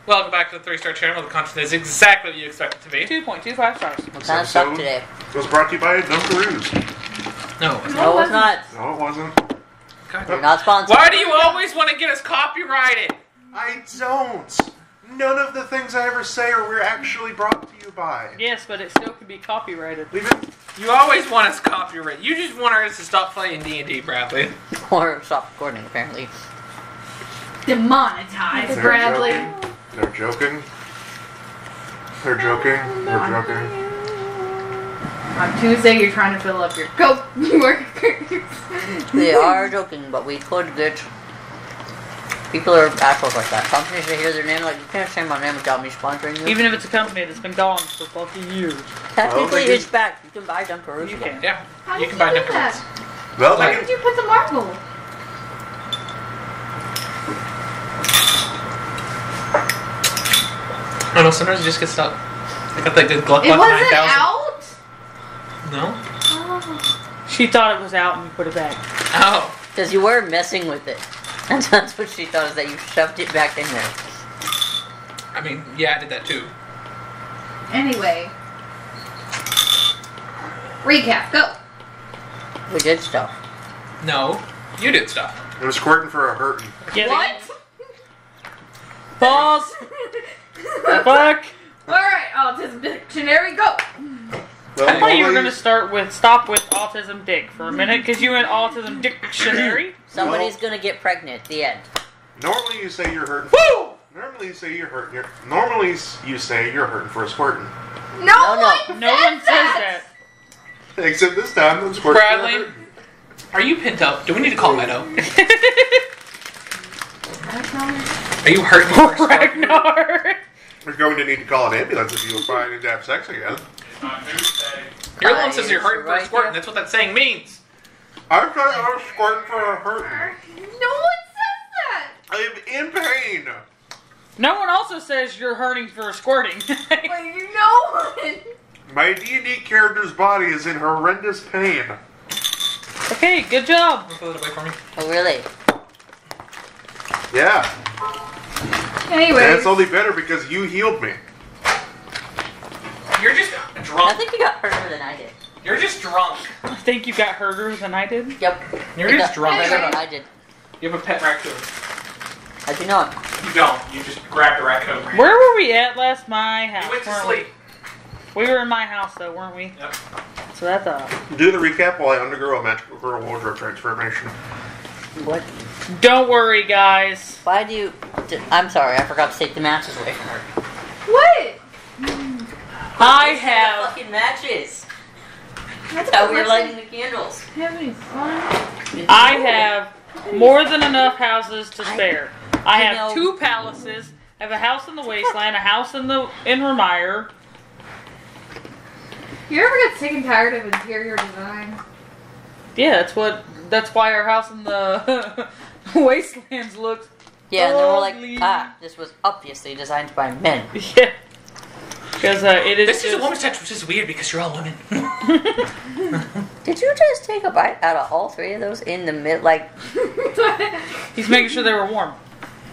Welcome back to the 3-Star channel. The content is exactly what you expect it to be. 2.25 stars. What kind of stuff today? It was brought to you by Dunkaroos. No, it's not. No, it's not. No, it wasn't. God. You're not sponsored. Why do you always want to get us copyrighted? I don't. None of the things I ever say are actually brought to you by. Yes, but it still could be copyrighted. Leave it. You always want us copyrighted. You just want us to stop playing D&D, Bradley. Or stop recording, apparently. Demonetized, Bradley. They're joking. They're joking. They're joking. On Tuesday, you're trying to fill up your Coke workers. They are joking, but we could get... People are assholes like that. Companies that hear their name like, you can't say my name without me sponsoring you. Even if it's a company that's been gone for fucking years. Technically, it's back. You can buy Dunkaroos. You can. Yeah, How you did can buy do different that? ones. Well, Where did you put the marble? I don't know, sometimes you just get stuck. I got that good Gluck It Gluck wasn't 9000. out? No? Oh. She thought it was out and you put it back. Oh. Because you were messing with it. And that's what she thought, is that you shoved it back in there. I mean, yeah, I did that too. Anyway. Recap, go. We did stuff. No, you did stuff. it was squirting for a hurting. Yeah, What? Pause. Fuck. Alright, autism dictionary, go. Well, I thought you were going to normally- stop with autism dick for a minute, because you went autism dictionary. Somebody's gonna get pregnant. The end. Normally you say you're hurting. Woo! Normally you say you're hurting. Normally you say you're hurting for a squirting. No, No, one No one says that. Except this time, I'm squirting for a Bradley, hurting. are you pent up? Do we need to call Meadow? Are you hurting for a squirting? Ragnar. We're going to need to call an ambulance if you find need to have sex again. Your one says you're hurting for a Right squirting. here. That's what that saying means. I thought I was squirting for a hurting. No one says that. I'm in pain. No one also says you're hurting for squirting. Wait, you know one. My D&D character's body is in horrendous pain. Okay, good job. Pull it away for me. Oh, really? Yeah. Anyway. And it's only better because you healed me. You're just I drunk. think you got hurter than I did. You're just drunk. I think you got hurter than I did. Yep. You're I just got drunk. hurter than I did. You have a pet raccoon. I do not. You don't. You just grabbed a raccoon. Where were we at last? My house. You went to weren't sleep. We were in my house though, weren't we? Yep. That's what I thought. Do the recap while I undergo a magical girl wardrobe transformation. What? Don't worry, guys. Why do you... I'm sorry, I forgot to take the matches away from her. What? I have. Fucking matches. That's That's how we were let's lighting the candles. having fun. I have more than enough houses to spare. I You have know- 2 palaces. I have a house in the wasteland, a house in Remire. You ever get sick and tired of interior design? Yeah, that's why our house in the wastelands looks. Yeah, and they were like, Holy- this was obviously designed by men. Yeah. Because it is. This is a woman's touch, which is weird because you're all women. Did you just take a bite out of all 3 of those in the mid? Like, He's making sure they were warm.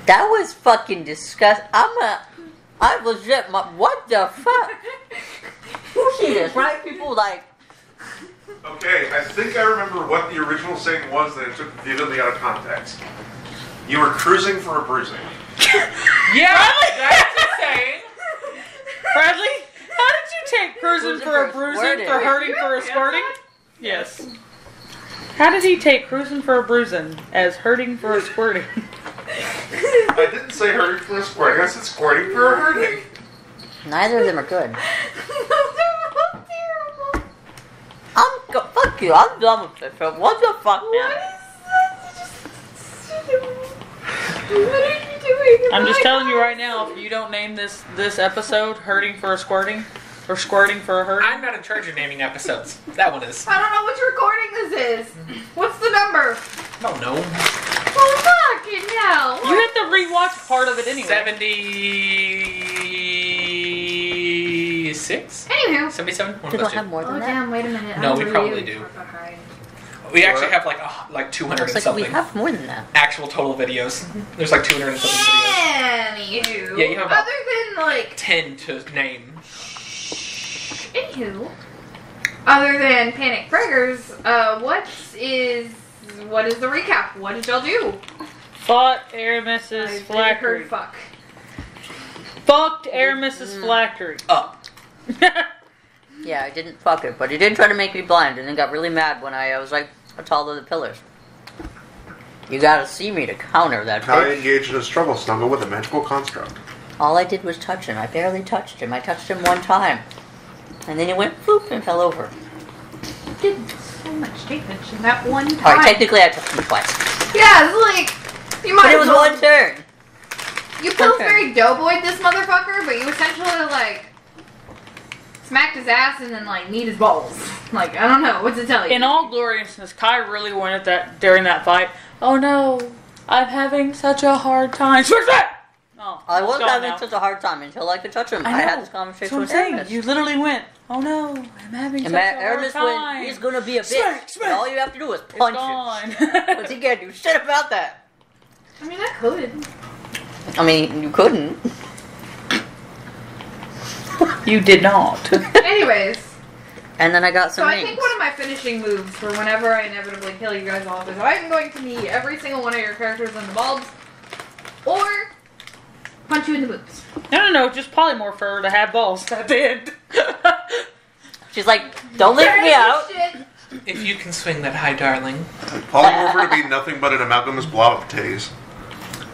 that was fucking disgusting. I legit, what the fuck? You see this, right? People like, Okay, I think I remember what the original saying was that it took vividly out of context. You were cruising for a bruising. Yeah, that's the saying. Bradley, how did you take cruising for a bruising squirting. for hurting for a squirting? Yes. How did he take cruising for a bruising as hurting for a squirting? I didn't say hurting for a squirting, I said squirting for a hurting. neither of them are good. Those are both terrible. Fuck you, I'm done with this. What the fuck, What man? is this? What are you doing? I'm just telling you right now, if you don't name this episode "Hurting for a Squirting" or "Squirting for a Hurt," I'm not in charge of naming episodes. That one is. I don't know which recording this is. What's the number? Oh no. Oh, fucking hell. you have to rewatch part of it anyway. 76? Anywho. 77? One We of those don't have two. more Oh, than that. damn, wait a minute. No, I'm we really probably do. behind. We actually have like 200 Looks and like we something have more than that. actual total videos. There's like 200 and something videos. Anywho, Yeah, you have about other than like 10 to name. Anywho, other than Panic Preggers, what is the recap? What did y'all do? Fought Aramis's I phylactery. heard fuck. Fucked Aramis's phylactery. Up. Yeah, I didn't fuck it, but he did try to make me blind, and then got really mad when I was like, how tall are the pillars? You gotta see me to counter that I bitch. engaged in a struggle snuggle with a magical construct. All I did was touch him. I barely touched him. I touched him one time. And then he went floop and fell over. You did so much damage in that one time. Alright, technically I touched him twice. Yeah, it's like you might. But it was one turn. You Pillsbury Doughboyed this motherfucker, but you essentially like smacked his ass and then like kneed his balls. Like I don't know what to tell you. In all gloriousness, Kai really wanted that during that fight. Oh no, I'm having such a hard time. Where's that? Oh, I it's was gone having now. such a hard time until I could touch him. I know. had this That's conversation what I'm with saying. Aramis. You literally went, oh no, I'm having And such a hard Aramis time. went, he's gonna be a bitch. Smack, smack. And all you have to do is It's punch gone. him. But he can't do shit about that. I mean, I could. I mean, you couldn't. You did not. Anyways, And then I got so some I names. think one of my finishing moves for whenever I inevitably kill you guys off is I'm going to knee every single one of your characters in the bulbs, or punch you in the boobs. No, just polymorph her to have balls at the end. She's like, don't leave me out. Shit. If you can swing that high, darling. Polymorpher to be nothing but an amalgamous blob of titties.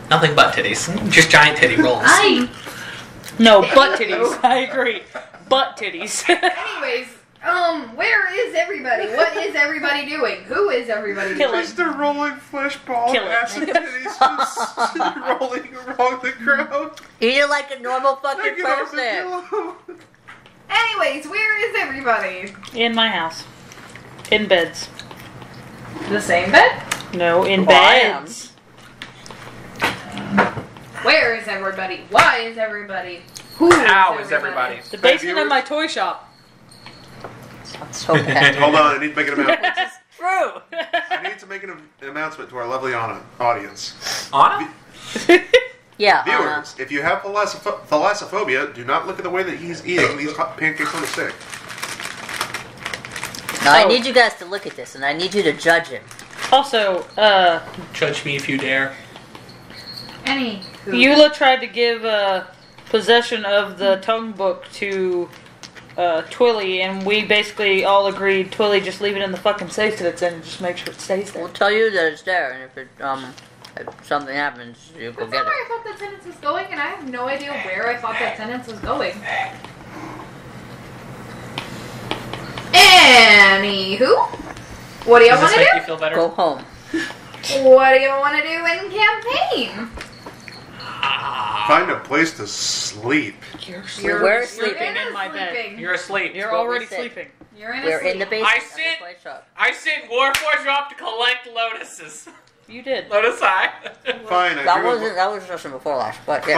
Nothing but titties. Just giant titty rolls. No, butt titties. I agree. Butt titties. Anyways, where is everybody? What is everybody doing? Who is everybody Kill doing? it. Just a rolling flesh ball Kill of it. acid titties just rolling along the ground. You're like a normal fucking Hanging off the person. pillow. Anyways, where is everybody? In my house. In beds. The same bed? No, in Well, I am. beds. Where is everybody? Why is everybody? Who How is everybody? The basement of my toy shop. Sounds so bad. Hold on, I need to make an announcement. True. I need to make an announcement to our lovely audience. Anna? Yeah. Viewers, if you have thalassophobia, do not look at the way that he's eating these hot pancakes on a stick. Now I need you guys to look at this, and I need you to judge him. Also, Judge me if you dare. Any? Eula tried to give possession of the tongue book to Twilly, and we basically all agreed, Twilly, just leave it in the fucking safe that it's in and just make sure it stays there. We'll tell you that it's there, and if it if something happens, you go That's get not where I it. thought that sentence was going, and I have no idea where I thought that sentence was going. Anywho, what do y'all Does want this make to you feel better? Go home. do? What do y'all want to do in campaign? Find a place to sleep. You're We're sleeping sleeping. in my bed. Sleeping. You're asleep. You're what we already said. sleeping. You're in a We're sleep. in the basement I of the sit- toy shop. I sent Warforged drop to collect lotuses. You did. Lotus Eye. Fine, That was just from before last, but yeah.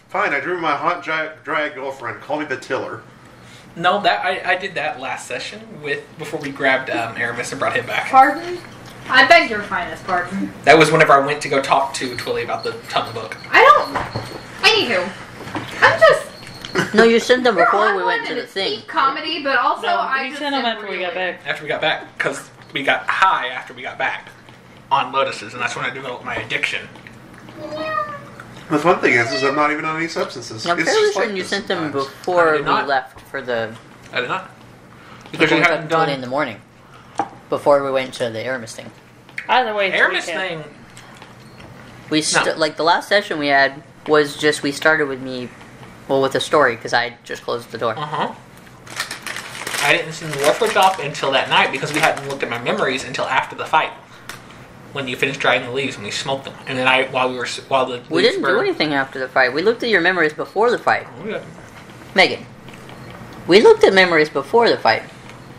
Fine, I drew my hot drag girlfriend. Call me the Tiller. No, that I did that last session before we grabbed Aramis and brought him back. Pardon? I beg your finest pardon. That was whenever I went to go talk to Twilly about the tongue book. I don't. Anywho, I'm just. No, you sent them You're before on we one went to and the it's thing. deep comedy, but also No, I we just sent them am after we got really- back. After we got back, because we got high after we got back on lotuses, and that's when I developed my addiction. The fun thing is I'm not even on any substances. I'm It's fairly just like certain you this sent them sometimes. before I we did not. left for the. I did not. Because Because you we hadn't talked to it in done the morning. Before we went to the Aramis thing. Either way, it's Aramis weekend. thing. We like the last session we had was just we started with me, well, with a story because I just closed the door. I didn't send the Warforged off until that night because we hadn't looked at my memories until after the fight. When you finished drying the leaves and we smoked them, and then while the We leaves didn't were, do anything after the fight. We looked at your memories before the fight, Oh, yeah. Megan. We looked at memories before the fight.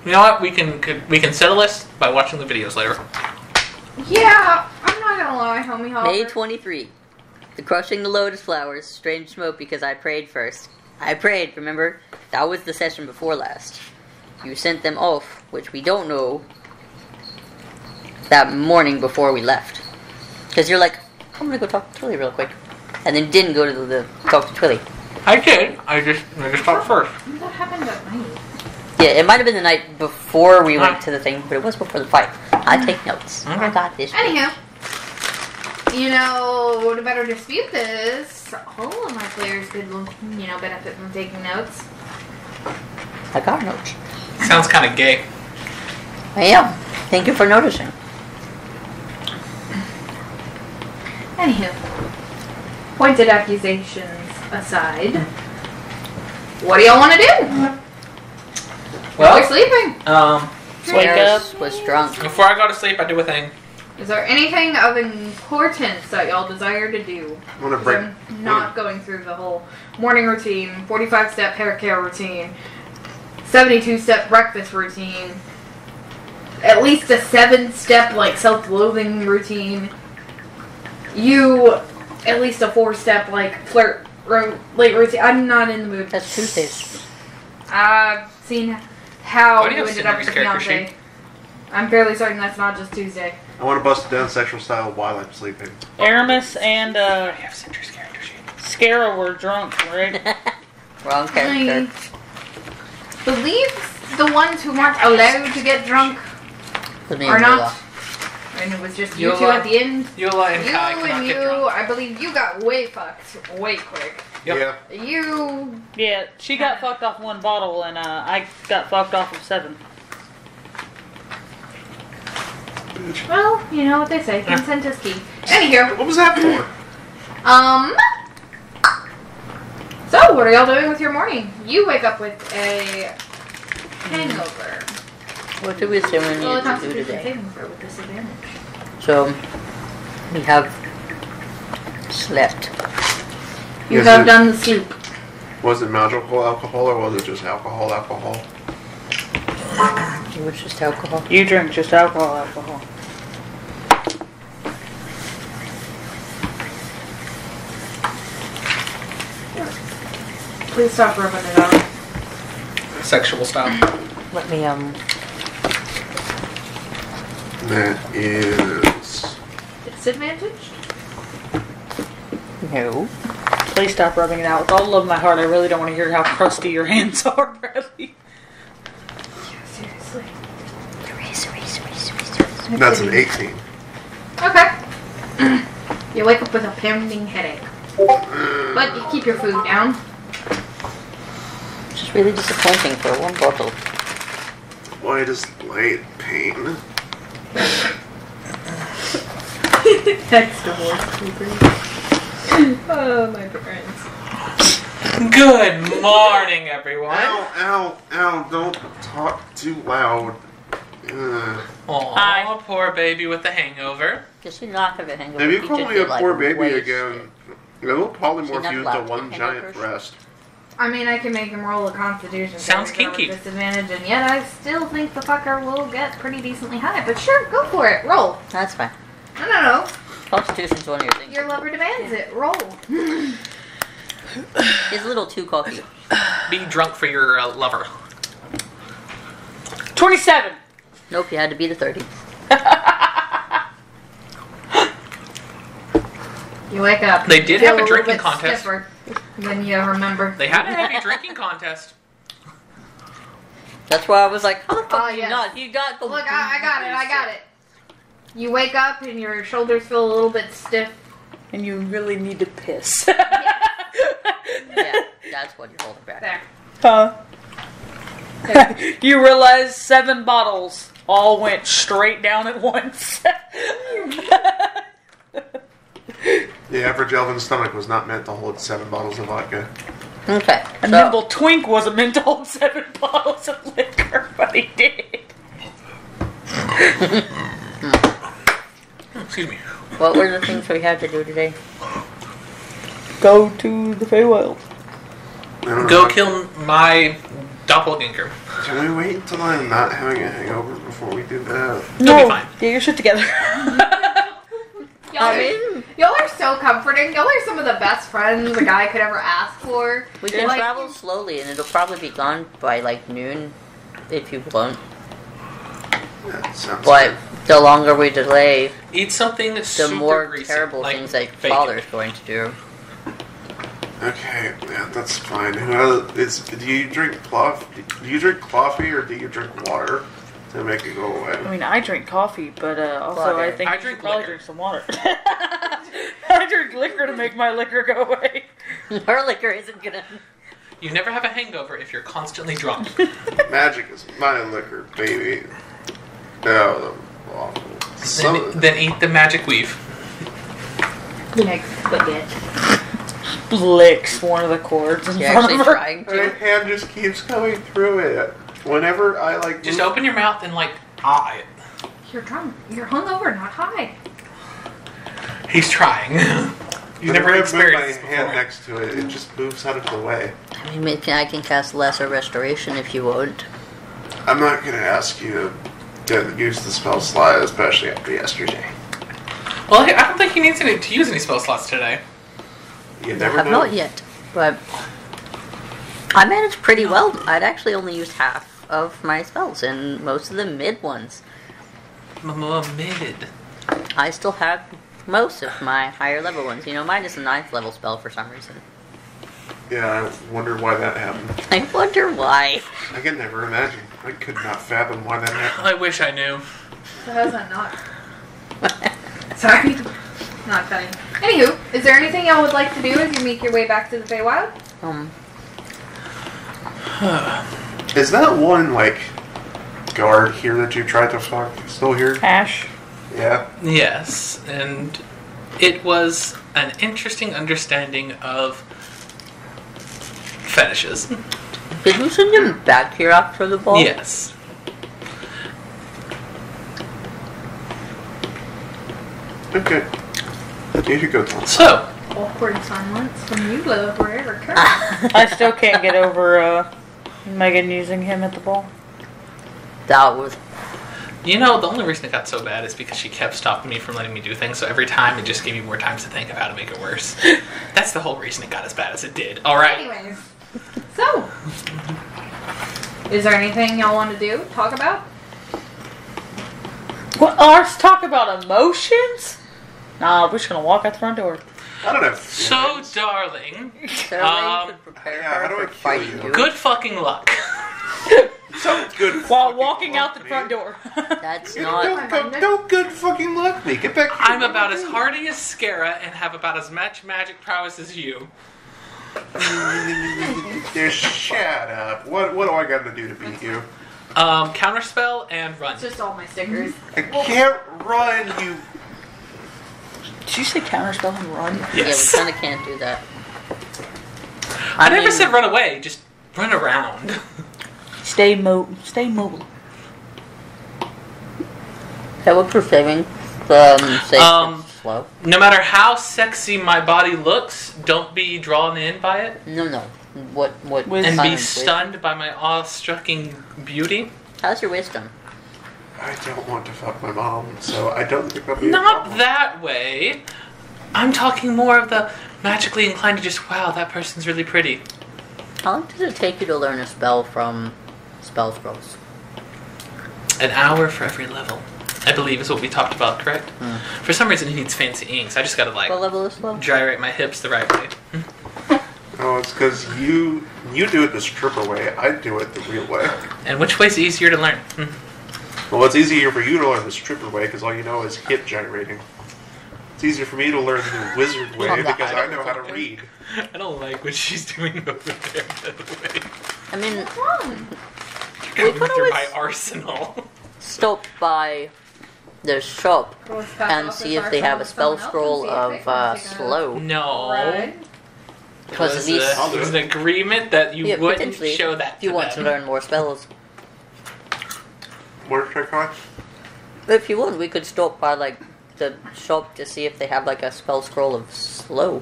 You know what? We can settle this by watching the videos later. Yeah, I'm not gonna lie, homie hopper. May 23. The crushing the lotus flowers, strange smoke because I prayed first. I prayed, remember? That was the session before last. You sent them off, which we don't know that morning before we left. Because you're like, I'm gonna go talk to Twilly real quick. And then didn't go to the talk to Twilly. I did. I just talked first. That happened at night. Yeah, it might have been the night before we went to the thing, but it was before the fight. I take notes. Okay. I got this. Anyhow, you know, to better dispute this, all of my players could, you know, benefit from taking notes. I got notes. Sounds kind of gay. I am. Thank you for noticing. Anywho, pointed accusations aside, what do y'all want to do? Well, You're sleeping. Wake up. Sarah's was drunk. Before I go to sleep, I do a thing. Is there anything of importance that y'all desire to do? I want to break. I'm not going through the whole morning routine, 45-step hair care routine, 72-step breakfast routine, at least a 7-step like self-loathing routine. You, at least a 4-step like late routine. I'm not in the mood. That's Tuesdays. I've seen how Why do you you have ended up with Cindery's character fiance. sheet? I'm fairly certain that's not just Tuesday. I want to bust it down sexual style while I'm sleeping. Aramis and I have Cinder's character sheet. Scara were drunk, right? Wrong character. I believe the ones who weren't allowed to get drunk With me are and not. Lola. And it was just you Yola. two at the end. Yola and You Kai cannot and get you, drunk. I believe you got way fucked way quick. Yep. Yeah. You, Yeah, she got fucked off 1 bottle, and I got fucked off of 7. well, you know what they say, consent is key. Anywho, What was that for? so what are y'all doing with your morning? You wake up with a hangover. What did we say we Well, a needed to do constitution today? saving throw with disadvantage. So, we have slept. You Yes, have it- done the sleep. Was it magical alcohol or was it just alcohol? It was just alcohol. You drink just alcohol. Please stop rubbing it out. Sexual style. Let me, That is. Disadvantage? no. Please stop rubbing it out. With all of my heart, I really don't want to hear how crusty your hands are, Bradley. Seriously. That's an 18. Okay. You wake up with a pounding headache. But you keep your food down. Just really disappointing for 1 bottle. Why does light pain? That's divorce. Oh, my parents. Good morning, everyone. Ow, don't talk too loud. Aw, Hi. poor baby with the hangover. Does she not have a hangover? If you He call just me a did, like, poor baby waste again, it'll probably Is he not morph you allowed into to one get giant hangovers? breast. I mean, I can make him roll a constitution. Sounds saving throw kinky. with disadvantage, and yet I still think the fucker will get pretty decently high. But sure, go for it. Roll. That's fine. No. Constitution's one of your things. Your lover demands it. Roll. He's a little too cocky. Be drunk for your lover. 27. Nope, you had to be the 30. You wake up. They did feel have a little drinking bit contest. stiffer than you remember. They had a heavy drinking contest. That's why I was like, how the fuck Oh, do you yes. not? You got the. Look, I got it. You wake up and your shoulders feel a little bit stiff. And you really need to piss. Yeah, that's what you're holding back. There. Huh? You realize 7 bottles all went straight down at once. The average elven's stomach was not meant to hold 7 bottles of vodka. Okay. A nimble twink wasn't meant to hold 7 bottles of liquor, but he did. Excuse me. What were the things we had to do today? Go to the Feywild. I don't know. Go kill my doppelganger. Can we wait until I'm not having a hangover before we do that? You'll be fine. Get your shit together. Y'all are so comforting. Y'all are some of the best friends a guy could ever ask for. We can Like, travel slowly, and it'll probably be gone by like noon, if you want. That sounds But good. The longer we delay, Eat something the super more greasy, terrible like things that bacon. Father's going to do. Okay, yeah, that's fine. Do you drink coffee? Do you drink coffee or do you drink water to make it go away? I mean, I drink coffee, but also Water. I think I you should drink probably liquor. drink some water. I drink liquor to make my liquor go away. Her liquor isn't gonna. You never have a hangover if you're constantly drunk. Magic is my liquor, baby. Oh, awful. Then eat the magic weave. Next spaghetti. Licks one of the cords in You're front actually of her. trying My to. hand just keeps going through it. Whenever I like. Just move- open your mouth and like eye it. You're drunk. You're hungover, not high. He's trying. You've Whenever never I experienced move this my hand before. next to it, it just moves out of the way. I mean, I can cast Lesser Restoration if you want. I'm not gonna ask you to use the spell slot, especially after yesterday. Well, I don't think he needs to use any spell slots today. You I never have know. not yet, but I managed pretty well. I'd actually only used half of my spells, and most of the mid ones. Mid. I still have most of my higher level ones. You know, mine is a 9th level spell for some reason. Yeah, I wonder why that happened. I wonder why. I can never imagine. I could not fathom why that happened. I wish I knew. So how's that not? Sorry. Not funny. Anywho, is there anything y'all would like to do as you make your way back to the Feywild? Is that one, like, guard here that you tried to fuck still here? Ash. Yeah. Yes, and it was an interesting understanding of fetishes. Did you send him back here after the ball? Yes. Okay. Here you go, Tom. So, Awkward silence from you, love, wherever occurs. I still can't get over Megan using him at the ball. That was. you know, the only reason it got so bad is because she kept stopping me from letting me do things, so every time it just gave me more time to think of how to make it worse. That's the whole reason it got as bad as it did. Alright. Anyways, so, is there anything y'all want to do? Talk about? What? Let's talk about emotions? Nah, we're just gonna walk out the front door. I don't know. So, darling, Sarah could prepare yeah, how do her I for kill fighting you? you. good fucking luck. So good. While fucking walking luck out the me. front door. That's not. Don't good fucking luck me. Get back here. I'm about as hardy as Scara and have about as much magic prowess as you. Just shut up. What do I got to do to beat you? Counterspell and run. It's just all my stickers. I can't run, you. Did you say counterspell and run? Yes. Yeah, we kind of can't do that. I never mean, said run away, just run around. Stay mobile. That would for saving. Save slow. No matter how sexy my body looks, don't be drawn in by it No. What? With- and be silence, stunned by my awe-striking beauty. wisdom? How's your wisdom? I don't want to fuck my mom, so I don't think I'll be a Not problem. that way. I'm talking more of the magically inclined to just, wow, that person's really pretty. How long does it take you to learn a spell from spell scrolls? An hour for every level, I believe is what we talked about, correct? For some reason he needs fancy inks. I just gotta like What level is spell? gyrate my hips the right way. Oh, it's because you do it the stripper way. I do it the real way. And which way's easier to learn? Well, it's easier for you to learn the stripper way because all you know is hip gyrating. It's easier for me to learn the wizard way Well, because I that- know how to read. I don't like what she's doing over there, by the way. I mean, What's wrong? Going could through my always- arsenal. stop by the shop Let's pass and off see this if they have a arsenal to spell someone else scroll and see if of they can take a slow. No. ride. It Because was, at least it was an agreement that you Yeah, wouldn't potentially, show that if you to want to them. learn more spells. What did I call it? If you want, we could stop by like the shop to see if they have like a spell scroll of slow.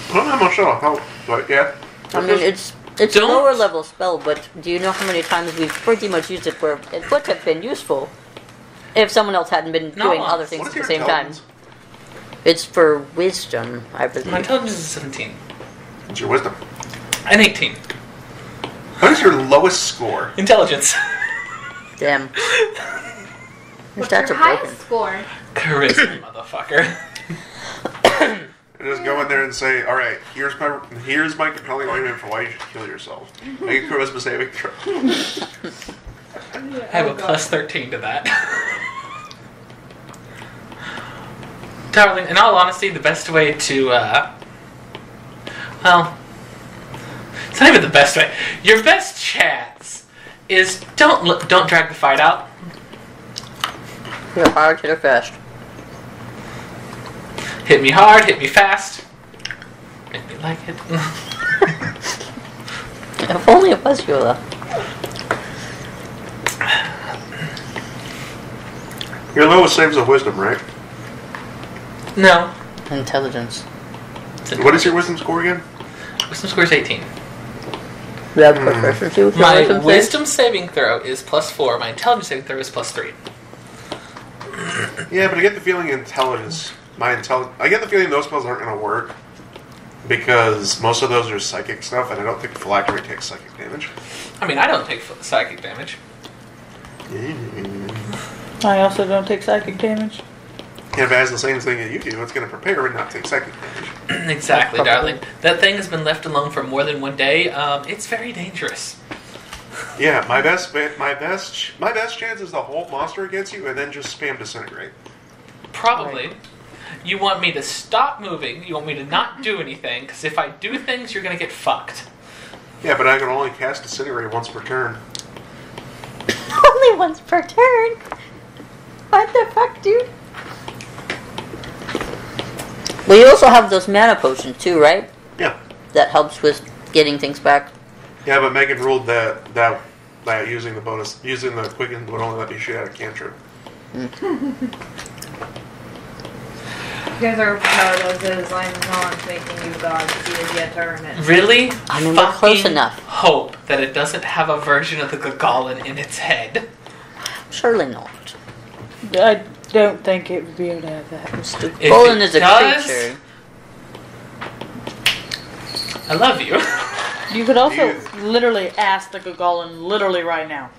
I don't know how much that'll help, but yeah. I mean, it's Don't- lower level spell, but do you know how many times we've pretty much used it where it would have been useful if someone else hadn't been Not doing once. other things What at is the your same time? intelligence? It's for wisdom, I believe. My intelligence is 17. What's your wisdom? And 18. What is your lowest score? Intelligence. Damn. What's stats your are broken. highest score? Charisma, motherfucker. And just go in there and say, all right, here's my compelling argument for why you should kill yourself. Make a charisma saving throw. I have a plus 13 to that. Darling, in all honesty, the best way to, well, it's not even the best way. Your best chance is don't drag the fight out. Hit her hard, hit her fast. Hit me hard, hit me fast. Make me like it. If only it was you, though. Your lowest saves of wisdom, right? No. Intelligence. What is your wisdom score again? Wisdom score is 18. You have proficiency with your My wisdom save? wisdom saving throw is plus 4. My intelligence saving throw is plus 3. Yeah, but I get the feeling intelligence. I get the feeling those spells aren't going to work because most of those are psychic stuff, and I don't think phylactery takes psychic damage. I mean, I don't take psychic damage. I also don't take psychic damage. If it has the same thing that you do, it's going to prepare and not take psychic damage. Exactly, darling. That thing has been left alone for more than one day. It's very dangerous. Yeah, my best chance is to hold monster against you and then just spam disintegrate. Probably. You want me to stop moving. You want me to not do anything. Because if I do things, you're going to get fucked. Yeah, but I can only cast disintegrate once per turn. Only once per turn? What the fuck, dude? Well, you also have those mana potions too, right? Yeah. That helps with getting things back. Yeah, but Megan ruled that using the quicken would only let me shoot out a cantrip. You guys are proud of this. I'm not making you gods because you turn it. Really? I mean, we're close enough. Hope that it doesn't have a version of the Gagalan in its head. Surely not. I don't think it would be able to have that. If Golem it is a does, creature. I love you. You could also literally ask the Gagalan literally right now.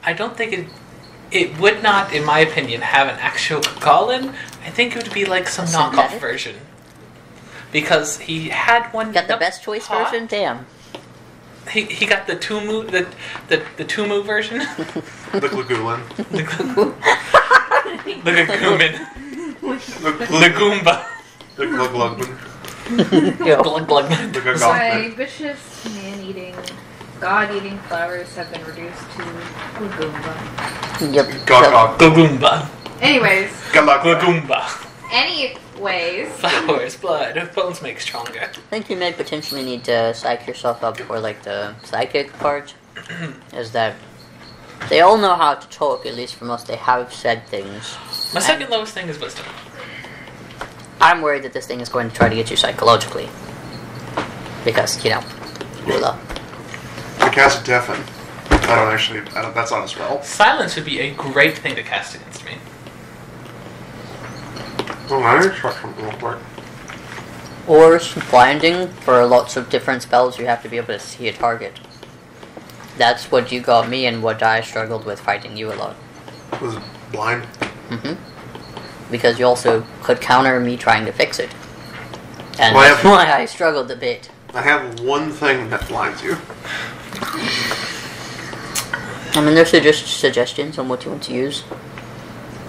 I don't think it would not, in my opinion, have an actual Gagalan. I think it would be like some knockoff version. Because he had one. Got the best choice version? Damn. He got the Tumu the Tumu version. The Glagulin. The Gagumin. The Goomba. The Gluglugman. Glug glug. The My Gagogman. vicious man-eating, god-eating flowers have been reduced to Lagoomba. Yep. Gog. Gagoomba. Anyways, Gagoomba. anyways. Flowers, blood, bones make stronger. I think you may potentially need to psych yourself up for like the psychic part. Is that they all know how to talk, at least for most. They have said things. My second lowest thing is wisdom. I'm worried that this thing is going to try to get you psychologically. Because, Lula. I cast Deafen. That's not a spell. Silence would be a great thing to cast against me. Oh, I need to try something real quick. Or blinding. For lots of different spells, you have to be able to see a target. That's what you got me and what I struggled with fighting you a lot. Was it blind? Mm-hmm. Because you also could counter me trying to fix it. And Well, that's why I struggled a bit. I have one thing that blinds you. I mean, there's just suggestions on what you want to use.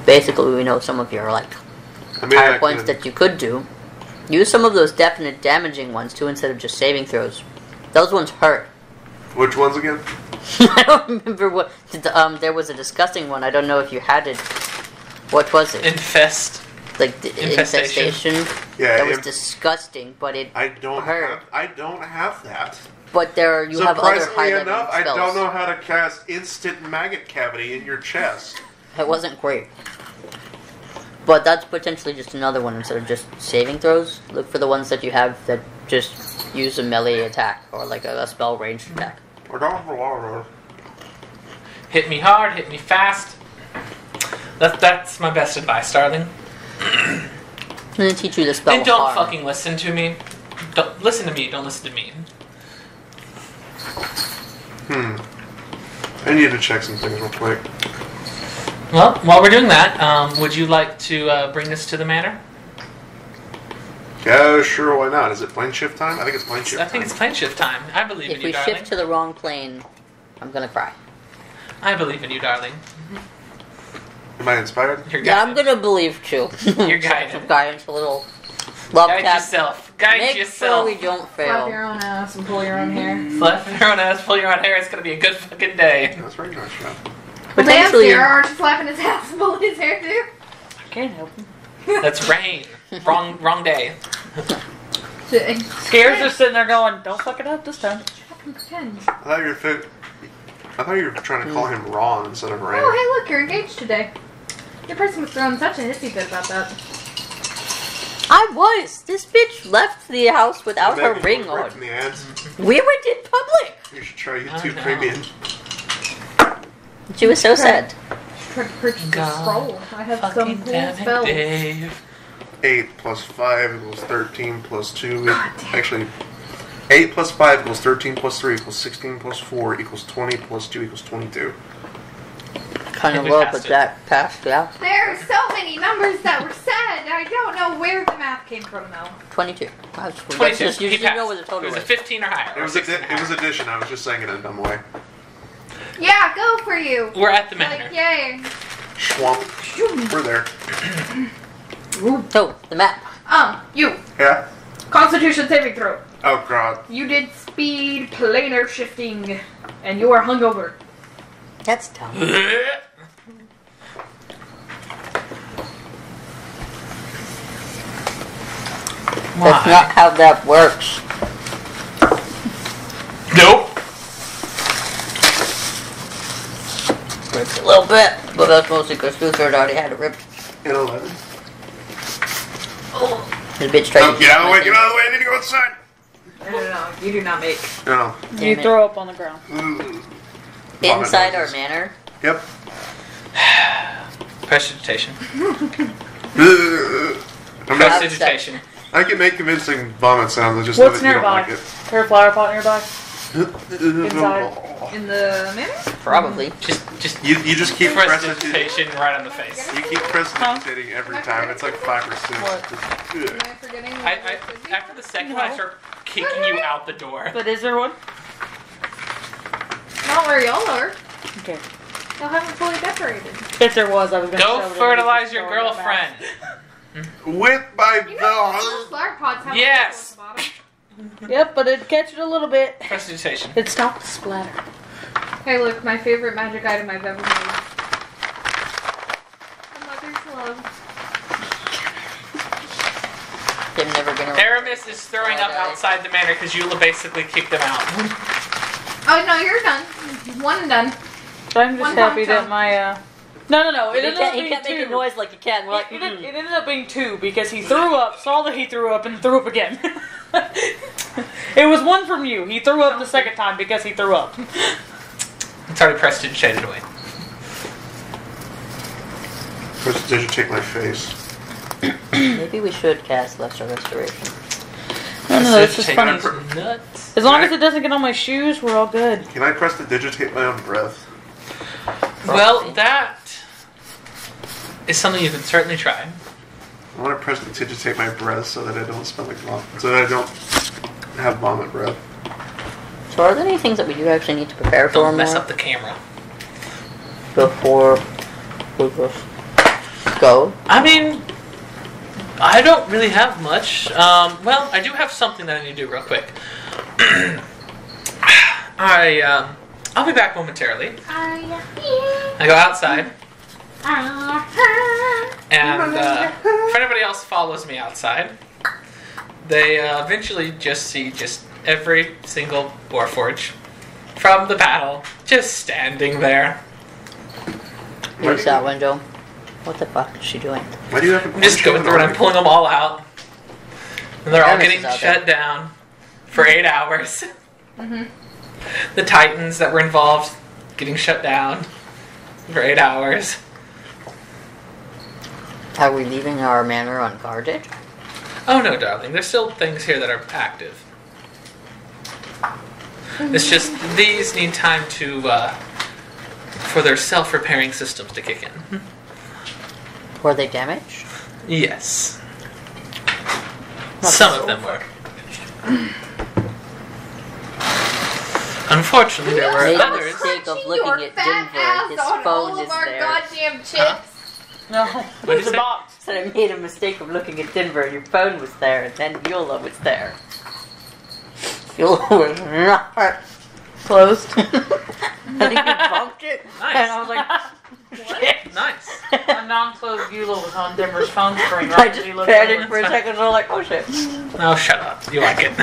Basically, we know some of your, higher points that you could do. Use some of those definite damaging ones, too, instead of just saving throws. Those ones hurt. Which ones again? I don't remember what... there was a disgusting one. I don't know if you had it. What was it? Infest. Like, the infestation. Yeah, That was disgusting, but it hurt. I don't have that. But you have other Surprisingly high-level enough, spells. I don't know how to cast instant maggot cavity in your chest. It wasn't great. But that's potentially just another one instead of just saving throws. Look for the ones that you have that just use a melee attack or like a spell ranged attack. Hit me hard, hit me fast. That's my best advice, darling. I'm gonna teach you the spell. And don't harm. fucking listen to me. Don't listen to me. Don't listen to me. I need to check some things real quick. Well, while we're doing that, would you like to bring us to the manor? Yeah, sure, why not? Is it plane shift time? I think it's plane shift time. I think it's plane shift time. I believe in you, darling. If we shift to the wrong plane, I'm gonna cry. I believe in you, darling. Am I inspired? Yeah, I'm gonna believe too. You're guided. Some guidance, a little love Guide tap. yourself. Guide Make yourself. sure we don't Slap fail. your own ass and pull your own hair. Slap your own ass, pull your own hair. It's gonna be a good fucking day. That's very nice, yeah. Well, damn, Potentially, Sarah, aren't you slapping his ass and pulling his hair too? I can't help him. That's rain. Wrong day. Scares are sitting there going, don't fuck it up this time. Pretend. I thought you were trying to call him Ron instead of Ray. Oh, hey, look, you're engaged today. Your person was throwing such a hissy fit about that. I was. This bitch left the house without her Maybe ring it was right on. in the ads. We went in public. You should try YouTube no. Premium. She was so sad. Tried to purchase the God. scroll. I have some Fucking cool damn it, spells. Dave. 8 plus 5 equals 13 plus 2. God damn. Actually, 8 plus 5 equals 13 plus 3 equals 16 plus 4 equals 20 plus 2 equals 22. Kind Yeah, of we low, passed but it. that passed, yeah. There are so many numbers that were said. I don't know where the math came from, though. 22. That's 22. just, you He should know passed. what the total It was a is. 15 or higher. It was, it was addition. I was just saying it in a dumb way. Yeah, go for you. We're at the manor. Like, yay. Schwamp. We're there. Oh, the map. You. Yeah? Constitution saving throw. Oh, God. You did speed planar shifting, and you are hungover. That's dumb. That's Why? not how that works. Nope. Ripped a little bit, but that's mostly because Luther already had it ripped. In 11. His bitch tried Oh, to get out of the way, get out of the way, I need to go outside. No, you do not make. No. Damn You it. throw up on the ground. Inside our manor. Yep. Prestidigitation. I'm not, Prestidigitation. I can make convincing vomit sounds, I just What's know that you don't nearby? like it. Is there a flower pot nearby? Inside. In the manor? Probably. Just You just keep pressing. prestidigitation right on the face. You keep prestidigitating every time. It's like 5 or 6. Am I forgetting? After the second one, I start kicking you out the door. But is there one? Not where y'all are. Okay. Y'all haven't fully decorated. If there was, I was going to Go fertilize your girlfriend. With my You know, those flower pots have Yes. a hole at the bottom. Yep, but it'd catch it a little bit. Prestidigitation. It'd stop the splatter. Hey, look, my favorite magic item I've ever made. A mother's love. I'm never gonna. Aramis is throwing up outside the manor because Eula basically kicked him out. Oh, no, you're done. One and done. So I'm just One happy hot that my, No, it ended up He being kept making 2. noise like a cat. And we're like, It ended up being 2 because he threw up, saw that he threw up, and threw up again. It was 1 from you. He threw up the second time because he threw up. It's already prestidigitated away. Prestidigitate my face. Maybe we should cast Lesser Restoration. No, this is funny. Nuts. As long as it doesn't get on my shoes, we're all good. Can I prestidigitate my own breath? Well, that is something you can certainly try. I want to prestidigitate my breath so that I don't smell like vomit. So that I don't have vomit breath. So are there any things that we do actually need to prepare for Don't mess more up the camera. before we just go? I mean, I don't really have much. Well, I do have something that I need to do real quick. I'll be back momentarily. I go outside, and if anybody else follows me outside, they eventually just see every single Warforge from the battle just standing there. Here's that window. What the fuck is she doing? Why do you have to I'm just going through and I'm pulling them all out, and they're all Aramis getting is out shut down for 8 hours. The Titans that were involved getting shut down for 8 hours. Are we leaving our manor unguarded? Oh no, darling. There's still things here that are active. It's just these need time to for their self-repairing systems to kick in. Were they damaged? Yes. Some of them were. Unfortunately, there were Made the others. mistake of looking at Denver and his phone is there. Goddamn chips. No, What'd you it's a say? box. So I made a mistake of looking at Denver and your phone was there and then Eula was there. Eula was not closed. I think you bumped it. Nice. And I was like, shit. Nice. A non-closed Eula was on Denver's phone screen. I Right? just He looked panicked over for a and- second and I was like, oh shit. Oh, shut up. You like it.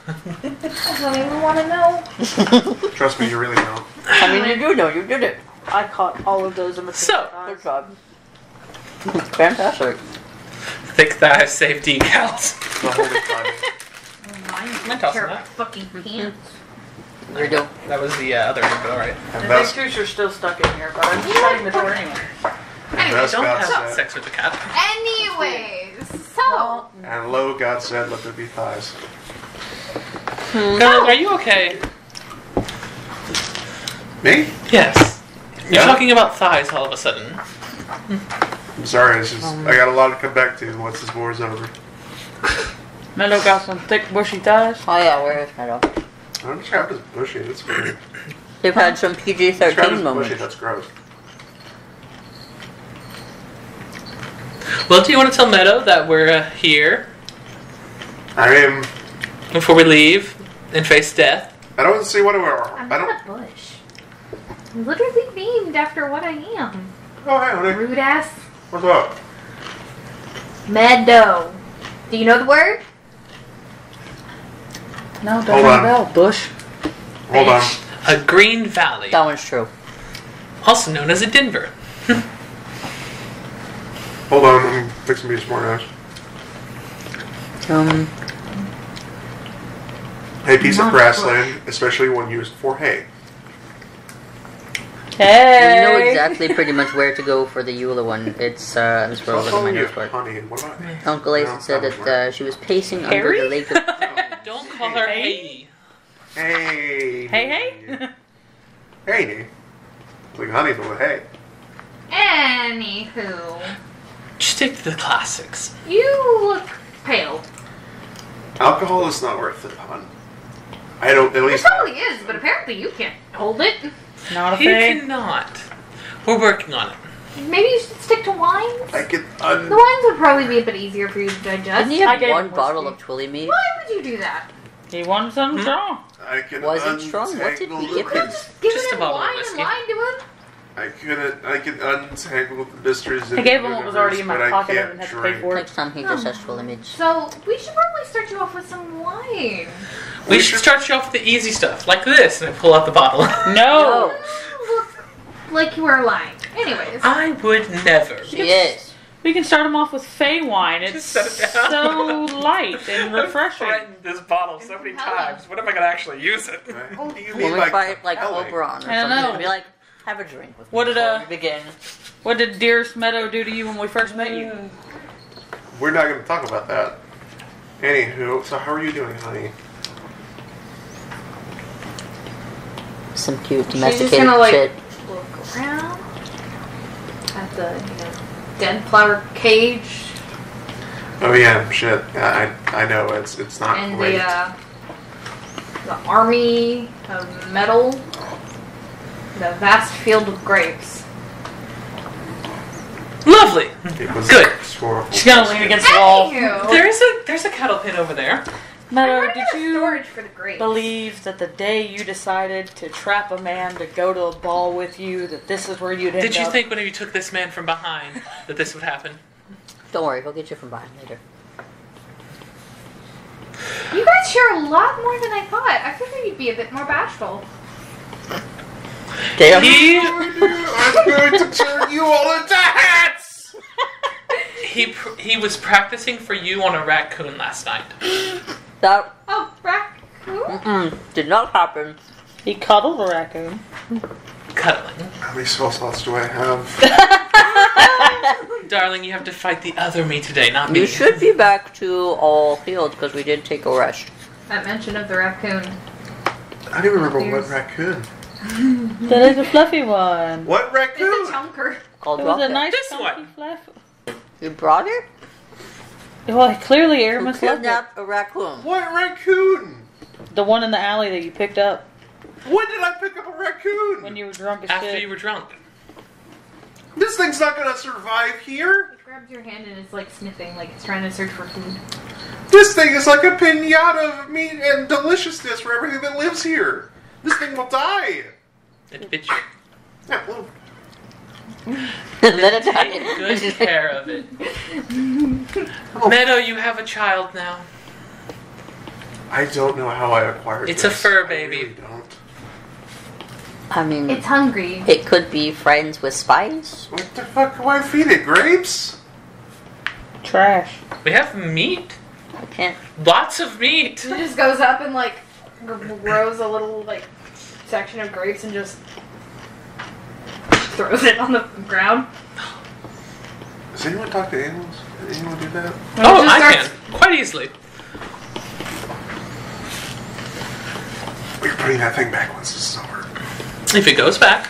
I don't even want to know. Trust me, you really don't. I mean, you do know, you did it. I caught all of those in the So, Good job. Fantastic. thick thighs save decals. The holy timing. Am I tossing that? Fucking pants. You do. That was the other window, right? And The best, big are still stuck in here, but I'm just shutting the door anyway. and best Don't God have said, sex with the cat. Anyways, so and low God said, let there be thighs. Girl, are you okay? Me? Yes. You're Yeah? talking about thighs all of a sudden. I'm sorry, it's just, I got a lot to come back to once this war's over. Meadow got some thick, bushy thighs. Oh yeah, where is Meadow? I don't describe it as bushy, that's weird. They've had some Describe it PG-13 as bushy, moments. that's gross. Well, do you want to tell Meadow that we're here I mean, before we leave and face death? I don't see what we're. I'm I not don't. a bush. I'm literally named after what I am. Oh, hey, honey. Rude ass What's up? meadow. Do you know the word? No, don't Hold ring on. a bell, Bush. Hold on. A green valley, That one's true. also known as a Denver. Hold on, I'm fixing me some more guys. A piece of Not grassland, especially one used for hay. Hey! You know exactly pretty much where to go for the Eula one. It's, I'm So scrolling I'll in call my you notes for it. honey, and what about me? Uncle Ace No, had said that that she was pacing Harry? under the lake of... Don't call her Haiti. Hey. Hey! Hey. It's like honey's with hay. Anywho, Stick to the classics. you look pale. Alcohol is not worth it, hon. I don't, at It least. probably is, but apparently you can't hold it. Not a He thing. cannot. We're working on it. Maybe you should stick to wines. I can The wines would probably be a bit easier for you to digest. Didn't he I have gave one him bottle whiskey. of Twilly meat? Why would you do that? He wanted something strong. I can Was it strong? What did we untangle give the- him? Give Just it a in bottle of wine and whiskey. wine to him. I can untangle the mysteries in I gave the him what was universe, already in my but I pocket. I can't didn't have to pay drink. for it. Next time he just has Twilly meat. So we should probably start you off with some wine. We should start you off with the easy stuff, like this, and I pull out the bottle. No! You look like you were lying. Anyways, I would never. She is. We can start him off with Fey wine. It's Just set it down. so light and refreshing. I've threatened this bottle so many times. When am I going to actually use it? What do you When mean we by fight like compelling? Oberon or I don't something, know. be like, have a drink with me What did, before we begin. What did Dearest Meadow do to you when we first met you? We're not going to talk about that. Anywho, so how are you doing, honey? Some cute just domesticated gonna, like- shit. look around at the dead flower cage Oh yeah, shit. Yeah, I know it's not and great. the army of metal, the vast field of grapes. Lovely. It was Good. horrible. She's gonna lean against the wall. Anywho, There's a kettle pin over there. Meadow, I'm did running out of you storage for the grapes. believe that the day you decided to trap a man to go to a ball with you, that this is where you'd end up? Did you think when you took this man from behind that this would happen? Don't worry, he'll get you from behind later. You guys share a lot more than I thought. I figured you'd be a bit more bashful. Damn. I'm going to turn you all into hats! He was practicing for you on a raccoon last night. That Oh, raccoon? did not happen. He cuddled a raccoon. Cuddling. How many spell slots do I have? Darling, you have to fight the other me today, not me. You should be back to all healed because we did take a rest. That mention of the raccoon. I don't even remember Here's- what raccoon. That is a fluffy one. What raccoon? It's a chunker. Called It was a Rocket. nice This chunky one. fluff. You brought it? Well, clearly Who Aramis loved it. kidnapped a raccoon? What raccoon? The one in the alley that you picked up When did I pick up a raccoon? when you were drunk as After shit. you were drunk. This thing's not gonna survive here. It grabs your hand and it's like sniffing, like it's trying to search for food. This thing is like a pinata of meat and deliciousness for everything that lives here. This thing will die. It bit you. Yeah, well, Let it Take die. good care of it. Meadow, you have a child now. I don't know how I acquired It's a this. fur I baby. really don't. I mean, It's hungry. it could be friends with spice. What the fuck do I feed it? Grapes? Trash. We have meat. I can't. Lots of meat. It just goes up and like grows a little like section of grapes and just throws it on the ground. Does anyone talk to animals? Did anyone do that? Oh, just I starts- can. Quite easily. We're putting that thing back once this is over. If it goes back,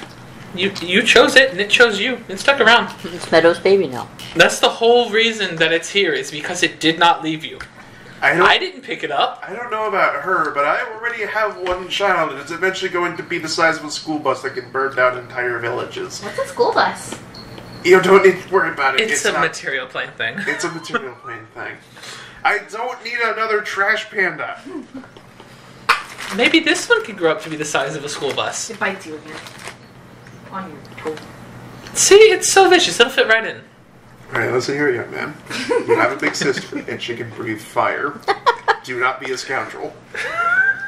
you chose it and it chose you. It stuck around. It's Meadow's baby now. That's the whole reason that it's here, is because it did not leave you. I didn't pick it up. I don't know about her, but I already have one child, and it's eventually going to be the size of a school bus that can burn down entire villages. What's a school bus? You don't need to worry about it. It's a not- material plane thing. It's a material plane thing. I don't need another trash panda. Maybe this one could grow up to be the size of a school bus. It bites you again. On your toe. See, it's so vicious. It'll fit right in. Alright, listen here, young man. You have a big sister, and she can breathe fire. Do not be a scoundrel.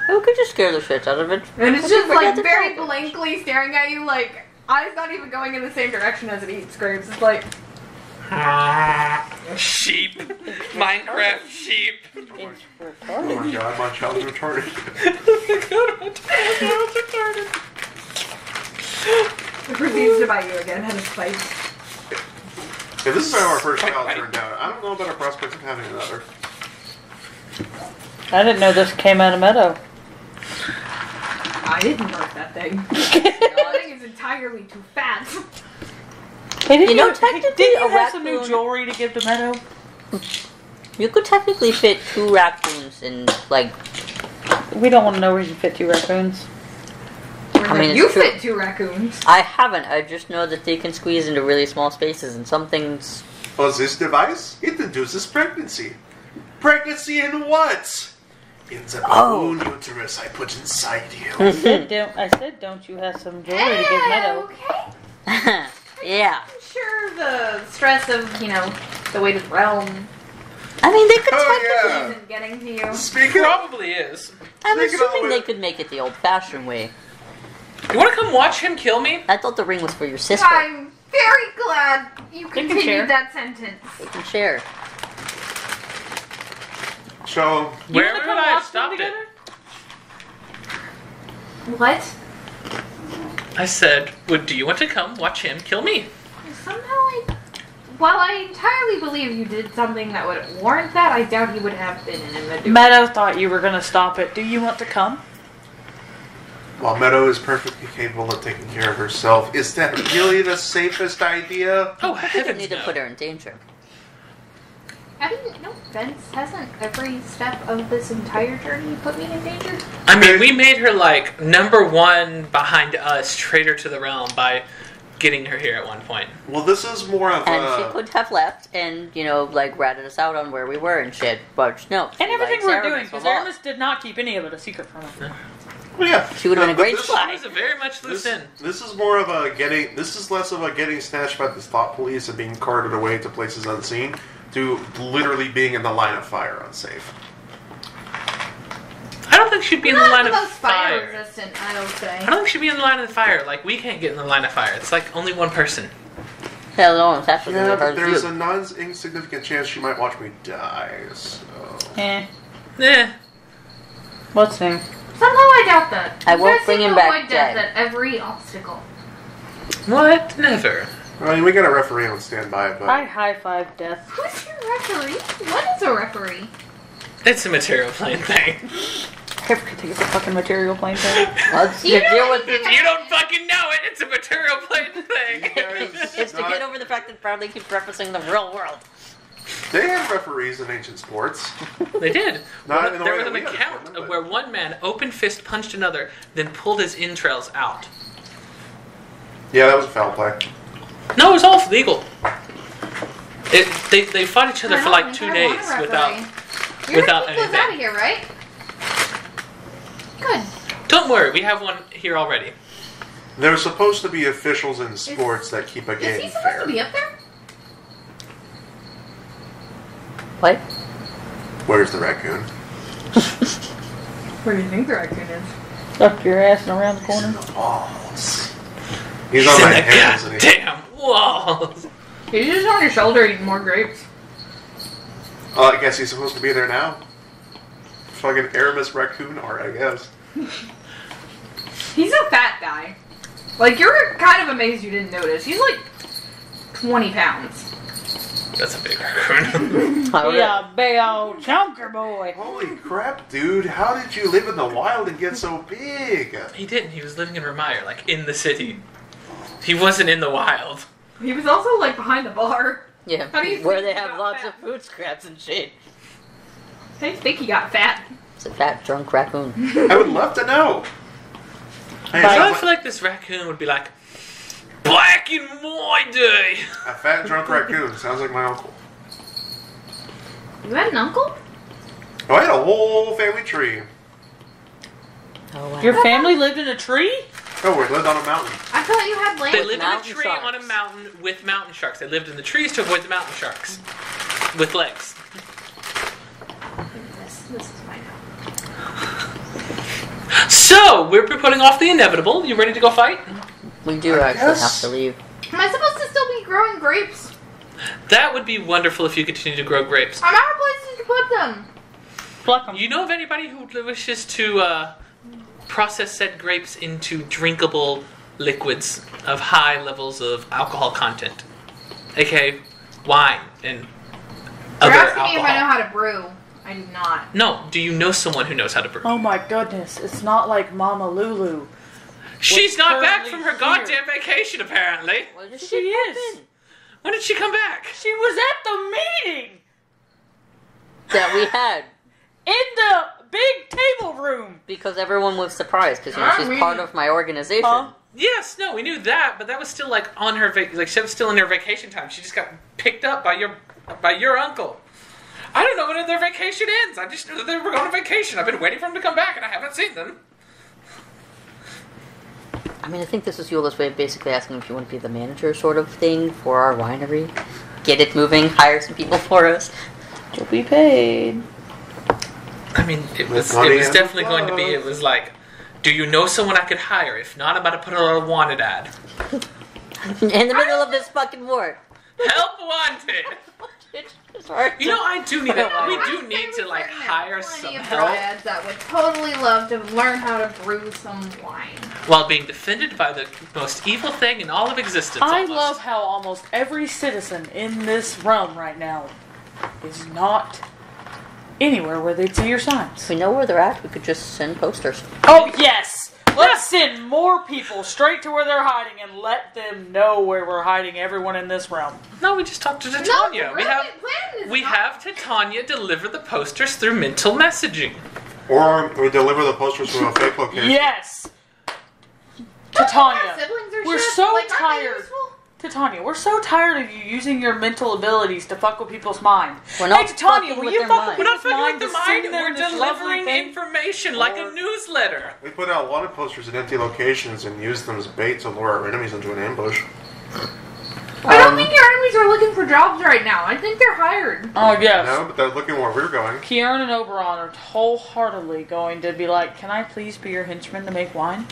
Who could just scare the shit out of it? And it's But just you forget like to very tell it. blankly staring at you, like eyes not even going in the same direction as it eats grapes. It's like Sheep. Minecraft sheep. It's Oh retarded. my god, my child's retarded. it proceeds to bite you again and it's like If this is how our first child turned out, I don't know about our prospects of having another. I didn't know this came out of Meadow. I didn't birth that thing. That thing is entirely too fat. Hey, didn't You know, you, technically, didn't you a have some new raccoon- jewelry to give to Meadow? You could technically fit 2 raccoons in, like, We don't want to know where you fit 2 raccoons. I mean, You it's true. fit 2 raccoons. I haven't. I just know that they can squeeze into really small spaces, and some things. Was this device? It induces pregnancy. Pregnancy in what? In the Oh. balloon uterus I put inside you. I said, don't you have some jewelry to give Meadow? Okay. Yeah. I'm sure the stress of, the weight of the realm I mean, they could Oh, technically. yeah. isn't getting to you. Speaking of... Probably is. I'm Speaking of assuming the- they could make it the old-fashioned way. You want to come watch him kill me? I thought the ring was for your sister. I'm very glad you can share. continued that sentence. They can share. So, You Where wanna would come I have watch them stopped it? together? What? I said, do you want to come watch him kill me? Somehow while I entirely believe you did something that would warrant that, I doubt he would have been in a mood. Meadow thought you were going to stop it. Do you want to come? while Meadow is perfectly capable of taking care of herself, is that really the safest idea? Oh, I didn't heavens need to no. put her in danger. No offense, hasn't every step of this entire journey put me in danger? I mean, we made her, like, #1 behind us, traitor to the realm, by getting her here at one point. Well, this is more of And a... she could have left and, like, ratted us out on where we were and shit. But no. And she everything likes we're Aramis doing, a because lot. Aramis did not keep any of it a secret from us. Well, yeah. She would have been a great This- spy. It was a very much loose This, end. this is more of a getting... This is less of a getting snatched by the thought police and being carted away to places unseen to literally being in the line of fire unsafe. I don't think she'd be in the Not line the of most fire fire. resistant, I would say. I don't think she'd be in the line of the fire. Like, we can't get in the line of fire. It's like only one person. Hell no, it's actually Yeah, as hard but as there's you. a non-insignificant chance she might watch me die, so... Eh. Eh. What's new? Somehow I doubt that. I You won't guys bring seem him to back avoid death dead. at every obstacle. What? Never. I mean, we got a referee on standby, but... I high-five death. Who's your referee? What is a referee? It's a material plane thing. I forget it's a fucking material plane thing. Let's deal with If you don't fucking know it, it's a material plane thing. It's to get over the fact that Bradley keeps referencing the real world. They had referees in ancient sports. They did. Not in the There way was that an we account understand them, of but- where one man open fist punched another, then pulled his entrails out. Yeah, that was a foul play. No, it was all legal. They fought each other for like 2 days without You're without gonna keep those anything. out of here, right? Good. Don't worry, we have one here already. There's supposed to be officials in sports that keep a Is game he supposed fair. to be up there? What? Where's the raccoon? Where do you think the raccoon is? Up your ass and around the He's in corner. the walls. He's on my in the head, isn't he? goddamn walls. He's just on your shoulder eating more grapes. Oh, I guess he's supposed to be there now. Fucking Aramis raccoon art, I guess. He's a fat guy. Like, you're kind of amazed you didn't notice. He's like 20 pounds. That's a big raccoon. Yeah, big old chunker boy. Holy crap, dude. How did you live in the wild and get so big? He didn't. He was living in Vermeer, like in the city. He wasn't in the wild. He was also like behind the bar. Yeah, How do you where think they he have got lots fat? of food scraps and shit. I think he got fat. It's a fat, drunk raccoon. I would love to know. Hey, So I sounds feel like this raccoon would be like, back in my day. a fat drunk raccoon. Sounds like my uncle. You had an uncle? Oh, I had a whole family tree. Oh, wow. Your family lived in a tree? Oh, we lived on a mountain. I thought you had land. They lived in a mountain tree sharks. on a mountain with mountain sharks. They lived in the trees to avoid the mountain sharks. With legs. This is my house. So, we're putting off the inevitable. You ready to go fight? We do I actually guess. have to leave. Am I supposed to still be growing grapes? That would be wonderful if you continue to grow grapes. I'm out of places to put them. Pluck them. You know of anybody who wishes to process said grapes into drinkable liquids of high levels of alcohol content? AKA wine and You're other asking me if I know alcohol. how to brew. I do not. No, do you know someone who knows how to brew? Oh my goodness, it's not like Mama Lulu. She's not back currently from her here. goddamn vacation, apparently. Well, She is. When did she come back? She was at the meeting that we had in the big table room. because everyone was surprised because I she's mean- part of my organization. Huh? Yes, no, we knew that, but that was still like on her she was still in her vacation time. She just got picked up by your uncle. I don't know when their vacation ends. I just knew that they were going on vacation. I've been waiting for them to come back, and I haven't seen them. I mean, I think this is Eula's way of basically asking if you want to be the manager sort of thing for our winery. Get it moving, hire some people for us. You'll be paid. I mean, it was money it was and definitely going to be. love. It was like, do you know someone I could hire? If not, I'm about to put it on a wanted ad. In the middle of this fucking war. Help wanted. It's hard You to- know, I do need to. We I do would need say to we like certainly hire have some plenty of help dads that would totally love to learn how to brew some wine. while being defended by the most evil thing in all of existence. I almost. love how almost every citizen in this realm right now is not anywhere where they'd see your signs. If we know where they're at, we could just send posters. Oh, yes! Let's send more people straight to where they're hiding and let them know where we're hiding everyone in this realm. No, we just talked to No, Titania. the we have plan is we not- have Titania deliver the posters through mental messaging. Or we deliver the posters from a fake location. Yes! Our Titania, siblings are we're shit. so Like, aren't they tired. useful? Titania, we're so tired of you using your mental abilities to fuck with people's mind. We're not Hey, Titania, fucking will with you their fuck mind. We're with not people's fucking mind with the to send mind. them We're this lovely delivering thing? information like a newsletter. We put out a lot of posters in empty locations and use them as bait to lure our enemies into an ambush. I don't think your enemies are looking for jobs right now. I think they're hired. Oh, yes. No, but they're looking where we're going. Kieran and Oberon are wholeheartedly going to be like, can I please be your henchman to make wine?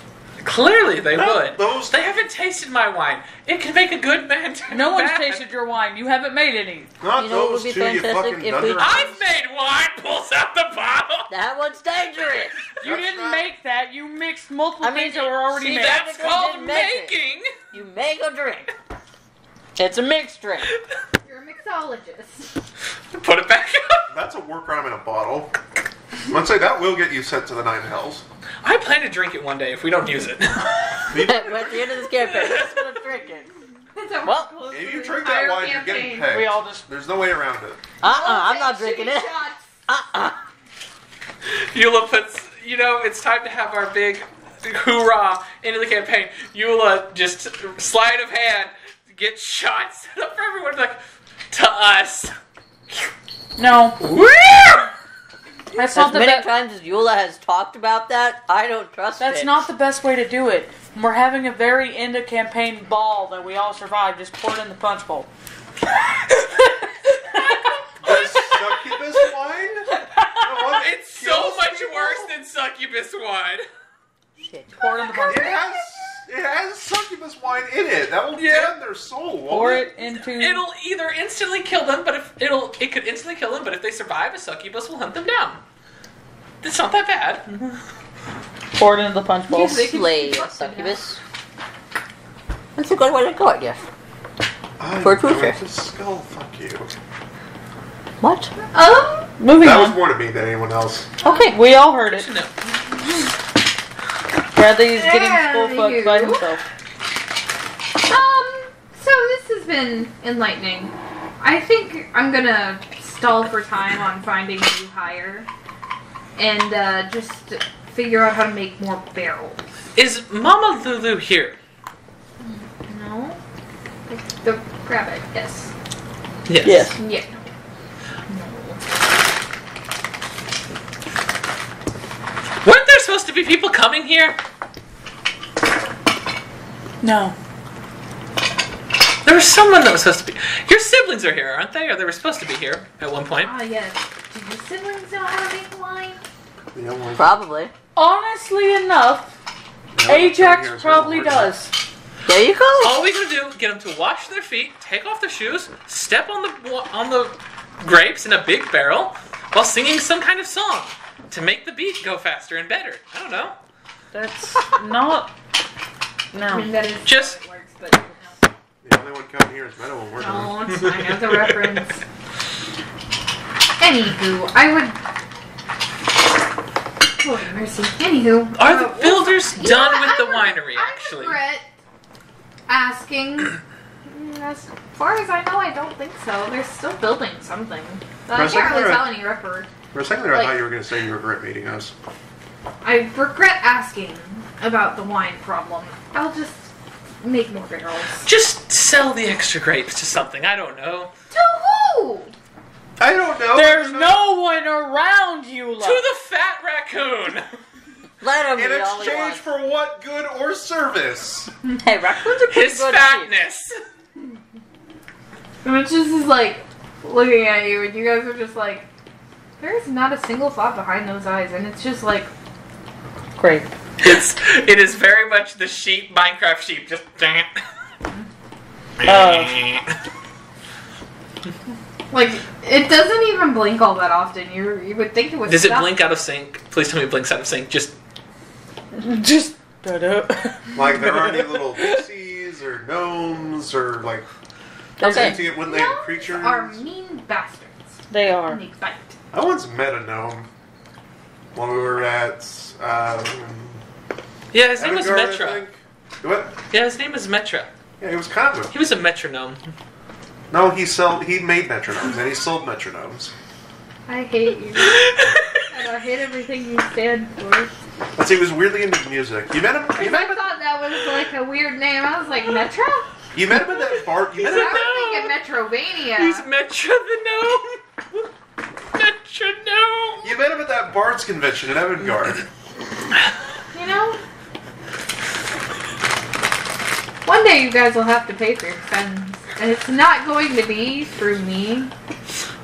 Clearly, they No, would. those- They haven't tasted my wine. It can make a good man turn No one's bad. tasted your wine. You haven't made any. Not You know what those would be two, you fantastic fucking if we- dunder. I've made wine. Pulls out the bottle. That one's dangerous! You That's didn't not- make that. You mixed multiple I mean, things that were already see, made. that- That's Technically called didn't make it. making. You make a drink. It's a mixed drink. You're a mixologist. Put it back up. That's a war crime in a bottle. Let's say that will get you sent to the 9 hells. I plan to drink it one day if we don't use it. We're at the end of this campaign. We're just gonna drink it. Well, if you drink that wine, you're getting pegged. We all just... There's no way around it. I'm not drinking it. Eula puts, it's time to have our big hoorah into the campaign. Eula just sleight of hand, get shots set up for everyone, like, to us. No. Woo! That's As not the many best. times as Eula has talked about that, I don't trust it. That's not the best way to do it. We're having a very end of campaign ball that we all survived. Just pour it in the punch bowl. The succubus wine? It's so much worse than succubus wine. Shit. Pour it in the punch bowl. It has succubus wine in it. That will damn their soul. Pour it into... It'll either instantly kill them, but it could instantly kill them, but if they survive, a succubus will hunt them down. It's not that bad. Pour it into the punch bowl. Slay a succubus. That's a good way to go, I guess. For a going future. to skull fuck you. What? Moving That was on. more to me than anyone else. Okay, we all heard it. No. Bradley is getting Yeah, full fucked by you. himself. So this has been enlightening. I think I'm gonna stall for time on finding a new hire. And just figure out how to make more barrels. Is Mama Lulu here? No? The rabbit, yes. Yes. Yeah. Weren't there supposed to be people coming here? No. There was someone that was supposed to be... Your siblings are here, aren't they? Or they were supposed to be here at one point. Ah, yes. Do your siblings know how to make wine? The other one- Probably. Honestly enough, the other one Ajax here is probably over. does. There you go. All we gotta do, get them to wash their feet, take off their shoes, step on the grapes in a big barrel, while singing some kind of song to make the beat go faster and better. I don't know. That's not... I No. mean, that is Just- how it works, but no. The only one coming here is Meadow when we're done. No, it's fine. I have the reference. Anywho, I would... Lord have mercy. Anywho. Are the builders you done know, with the I winery, actually? I regret asking. As far as I know, I don't think so. They're still building something. I For a second can't really there, tell any record. For a second there, I Like- thought you were going to say you regret meeting us. I regret asking about the wine problem. I'll just make more barrels. Just sell the extra grapes to something. I don't know. To who? I don't know. There's no one around you, To the fat raccoon. Let him In eat all he exchange wants. for what good or service? Hey, raccoons are pretty His good. fatness. And it's just is like looking at you, and you guys are just like, there's not a single thought behind those eyes, and it's just like, Great. It is very much the sheep, Minecraft sheep. Just like it doesn't even blink all that often. You would think it would. Does it stop. blink out of sync? Please tell me it blinks out of sync. Just Just... Da-da. Like there aren't any little pixies or gnomes or like Okay. sentient woodland Gnomes creatures. are mean bastards. They And are. they bite. I once met a gnome when we were at yeah, his name was Avangard, I Metra. think. What? Yeah, his name is Metra. Yeah, he was kind of. He was a metronome. No, he made metronomes and he sold metronomes. I hate you. And I hate everything you stand for. Let's see, he was weirdly into music. You met him? You I met him? thought that was like a weird name. I was like, Metro? You met him at that bar? You met him? I was thinking Metrovania. He's Metra the gnome. Metronome. You met him at that Bards convention in Avangard. You know? One day you guys will have to pay for your sins. And it's not going to be through me.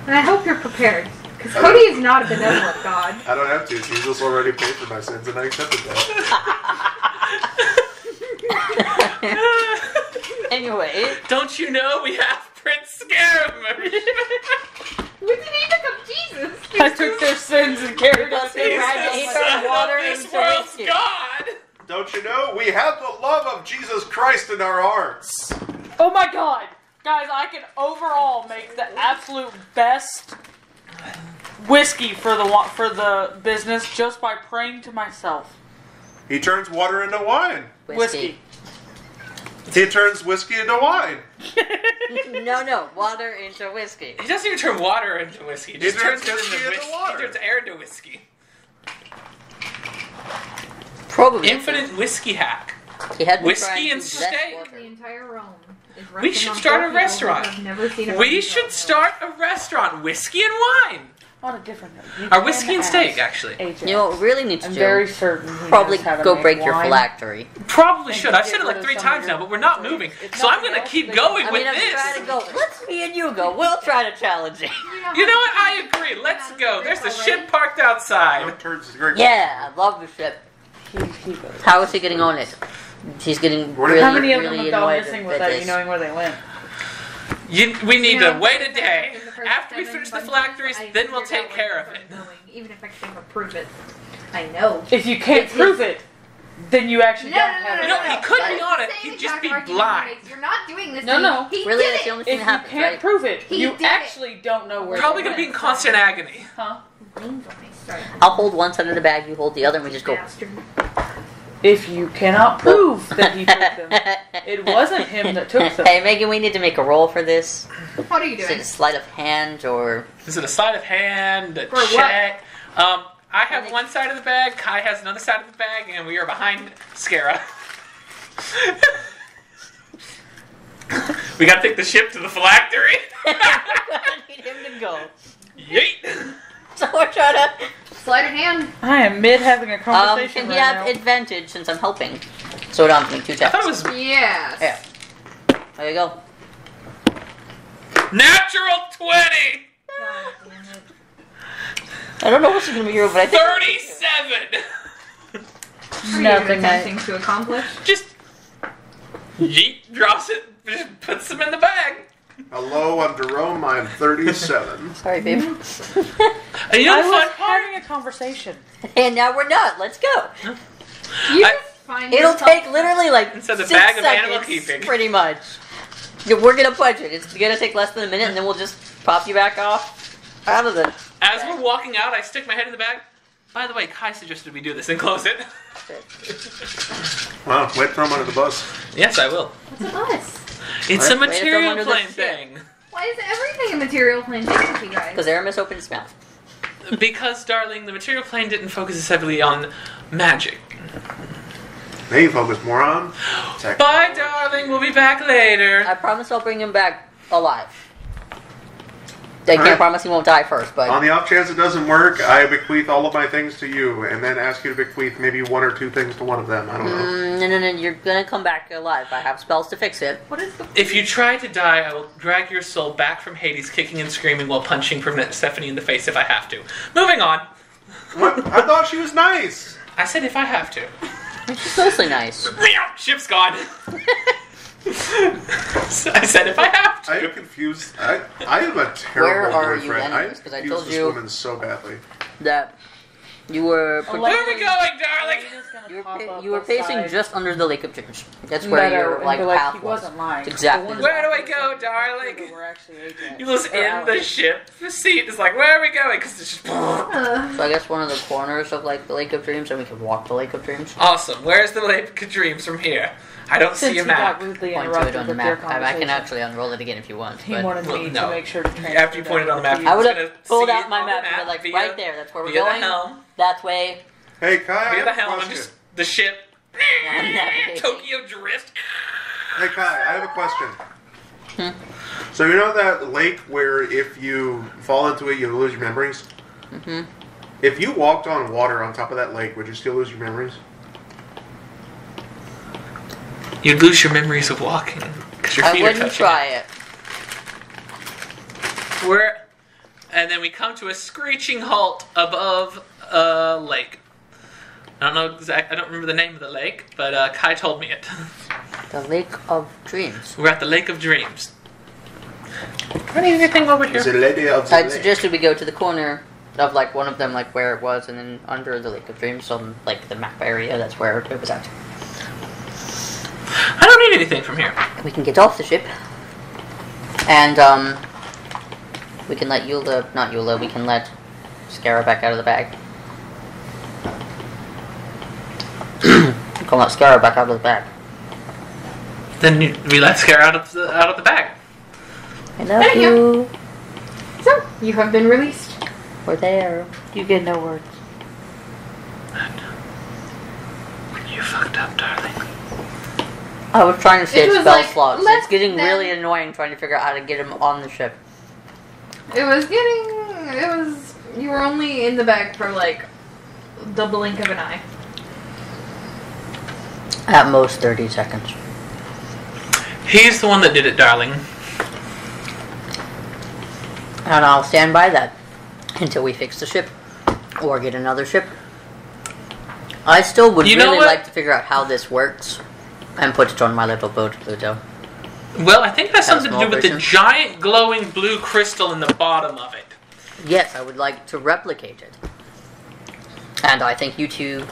And I hope you're prepared. Because Cody is not a benevolent god. I don't have to. Jesus already paid for my sins and I accepted that. Anyway, Don't you know we have Prince Scarum? We didn't even become Jesus. I took their sins and carried us He's in. the He's the son son water of this into world's whiskey. God. Don't you know? We have the love of Jesus Christ in our hearts. Oh my god! Guys, I can overall make the absolute best whiskey for the business just by praying to myself. He turns water into wine. Whiskey. He turns whiskey into wine. No, water into whiskey. He doesn't even turn water into whiskey. He just turns it whiskey into into whiskey. water. He turns air into whiskey. Probably. Infinite whiskey hack. He had been Whiskey trying and to steak. best water. The entire realm is We resting should on start four a people restaurant. who have never seen a We movie should before. start a restaurant. Whiskey and wine. On a different note, you Or can whiskey and ask steak, actually. Ajax. You know what we really need to I'm do? very certain he Probably knows how to go make break your wine. phylactery. Probably And should. to I've get said it rid like of 3 some of times your now, but we're not drinks. moving. It's So I'm nothing going to else keep they going I with mean, I'm this. trying to go. Let's me and you go. We'll try to challenge it. You know what? I agree. Let's go. There's the ship parked outside. It turns great. Yeah, I love the ship. He goes. How is he getting on it? He's getting What- really, How many of them really have gone annoyed missing with without this. you knowing where they went? We need to know, wait a in day. the first After we 7 finish the bunches, phylacteries, I then we'll figured take out care where of it. I'm going, even if I can never prove it. I know. If you can't It's prove it, then you actually No, don't no, no, have no, it. You know, no, he no. could That be is on the it, same he'd just exact be argument he blind. makes. You're not doing this. No, to me. no. He Really, did that's the it. only thing If that you happens, can't right? prove it, He you did it. actually don't know where Probably they going to be in went. constant agony. Huh? Leans on me, sorry. I'll hold one side of the bag, you hold the other, and we just go. Bastard. If you cannot prove that he took them, it wasn't him that took them. Hey, Megan, we need to make a roll for this. What are you Is it doing? a sleight of hand or? Is it a sleight of hand? A For what? check? I have one side of the bag, Kai has another side of the bag, and we are behind Scara. We gotta take the ship to the phylactery. I need him to go. Yeet! So we're trying to. Sleight of hand. I am mid having a conversation Can he right have now. advantage since I'm helping? So I don't have to make 2 I checks. thought it was Yes. Yeah. There you go. natural 20! God damn it. I don't know what's gonna be here, but I think. 37! What are you Nothing. attempting to accomplish? Just yeet, drops it, just puts them in the bag. Hello, I'm Jerome. I'm 37. Sorry, babe. And you know I the was fun part? having a conversation. And now we're not. Let's go. You I- find It'll yourself- take literally like Instead of 6 bag of seconds, animal keeping. pretty much. Yeah, we're gonna budget. It's gonna take less than a minute, and then we'll just pop you back off out of the. As we're walking out, I stick my head in the bag. By the way, Kai suggested we do this and close it. Well, wait, throw him under the bus. Yes, I will. What's a bus? It's a Way to throw 'em material under the plane ship. thing. Why is everything a material plane thing with you guys? Because Aramis opened his mouth. Because, darling, the material plane didn't focus as heavily on magic. They focus more on tech. Bye, darling. We'll be back later. I promise I'll bring him back alive. I can't Alright. promise he won't die first, but On the off chance it doesn't work, I bequeath all of my things to you, and then ask you to bequeath maybe 1 or 2 things to one of them. I don't know. no, you're gonna come back alive. I have spells to fix it. What is the If you try to die, I will drag your soul back from Hades, kicking and screaming while punching Persephone in the face if I have to. Moving on. What? I thought she was nice. I said if I have to. It's mostly nice. Ship's gone. I said if I have I to. am confused. I am a terrible Where are you boyfriend. anyways? 'Cause I confuse told this you- woman so badly. That you were Oh, Where are we going, darling? you were pacing just under the Lake of Dreams. That's where your like path he was. wasn't lying. Exactly. The ones Where do I that go, darling? were actually Ajax. You was Or in Alex. the ship. The seat is like, where are we going? Because it's just So I guess one of the corners of like the Lake of Dreams, and we could walk the Lake of Dreams. awesome. Where's the Lake of Dreams from here? I don't Since see a he map. got rudely Point to it interrupted on the with their map. I conversation, can actually unroll it again if you want. he But wanted me no. to make sure to transfer After you pointed on the map, that I would Just have gonna pulled see out it my on the map and map been like, via- right there. That's where we're via the going. helm. That way. Hey, Kai, I Via have the a helm. I'm question. just the ship. I'm navigating. Tokyo drift. Hey, Kai, I have a question. Hmm? So you know that lake where if you fall into it, you lose your memories? Mm-hmm. If you walked on water on top of that lake, would you still lose your memories? You'd lose your memories of walking because your I feet are wouldn't touching try it. And then we come to a screeching halt above a lake. I don't know I don't remember the name of the lake, but Kai told me it. The Lake of Dreams. We're at the Lake of Dreams. Do I need anything over Is it here? lady of the I'd lake? suggested we go to the corner of like one of them, like where it was, and then under the Lake of Dreams, on like the map area. That's where it was at. I don't need anything from here. We can get off the ship, and we can let Eula, not Eula, we can let scare her back out of the bag. Come on, scare her back out of the bag. Then we let scare out of the bag. I love you. So, you have been released. We're there. You get no words. You fucked up, darling. I was trying to save was spell like, slots. let It's getting them- really annoying trying to figure out how to get him on the ship. You were only in the bag for like the blink of an eye. At most 30 seconds. He's the one that did it, darling. And I'll stand by that until we fix the ship. Or get another ship. I still would really like to figure out how this works. And put it on my little boat, Pluto. Well, I think that's something to do with the version. giant glowing blue crystal in the bottom of it. Yes, I would like to replicate it. And I think you two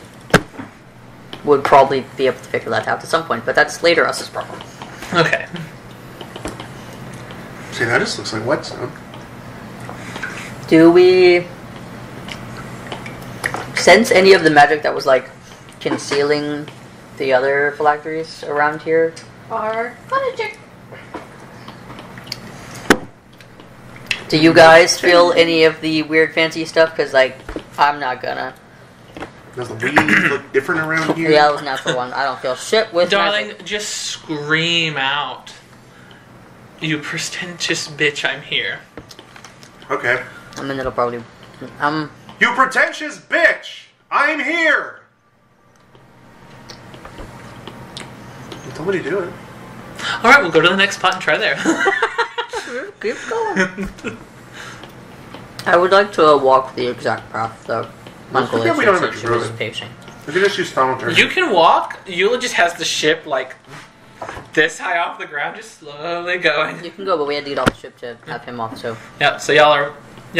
would probably be able to figure that out at some point, but that's later us's problem. Okay. See, that just looks like whetstone. Do we sense any of the magic that was like concealing the other phylacteries around here? Archaeologic. Do you guys feel any of the weird fancy stuff? Because, like, I'm not gonna. Does the weed look different around here? Yeah, that was natural one. I don't feel shit with Darling, magic. just scream out. You pretentious bitch, I'm here. Okay. I mean, it'll probably. You pretentious bitch! I'm here! Tell me to do it. Alright, we'll go to the next spot and try there. Keep going. I would like to walk the exact path that Uncle Yeah, we don't have is to road. pacing. We can just use Thaumaturgy. You can walk. Eula just has the ship, like, this high off the ground, just slowly going. You can go, but we had to get off the ship to have him off, so. Yeah, so y'all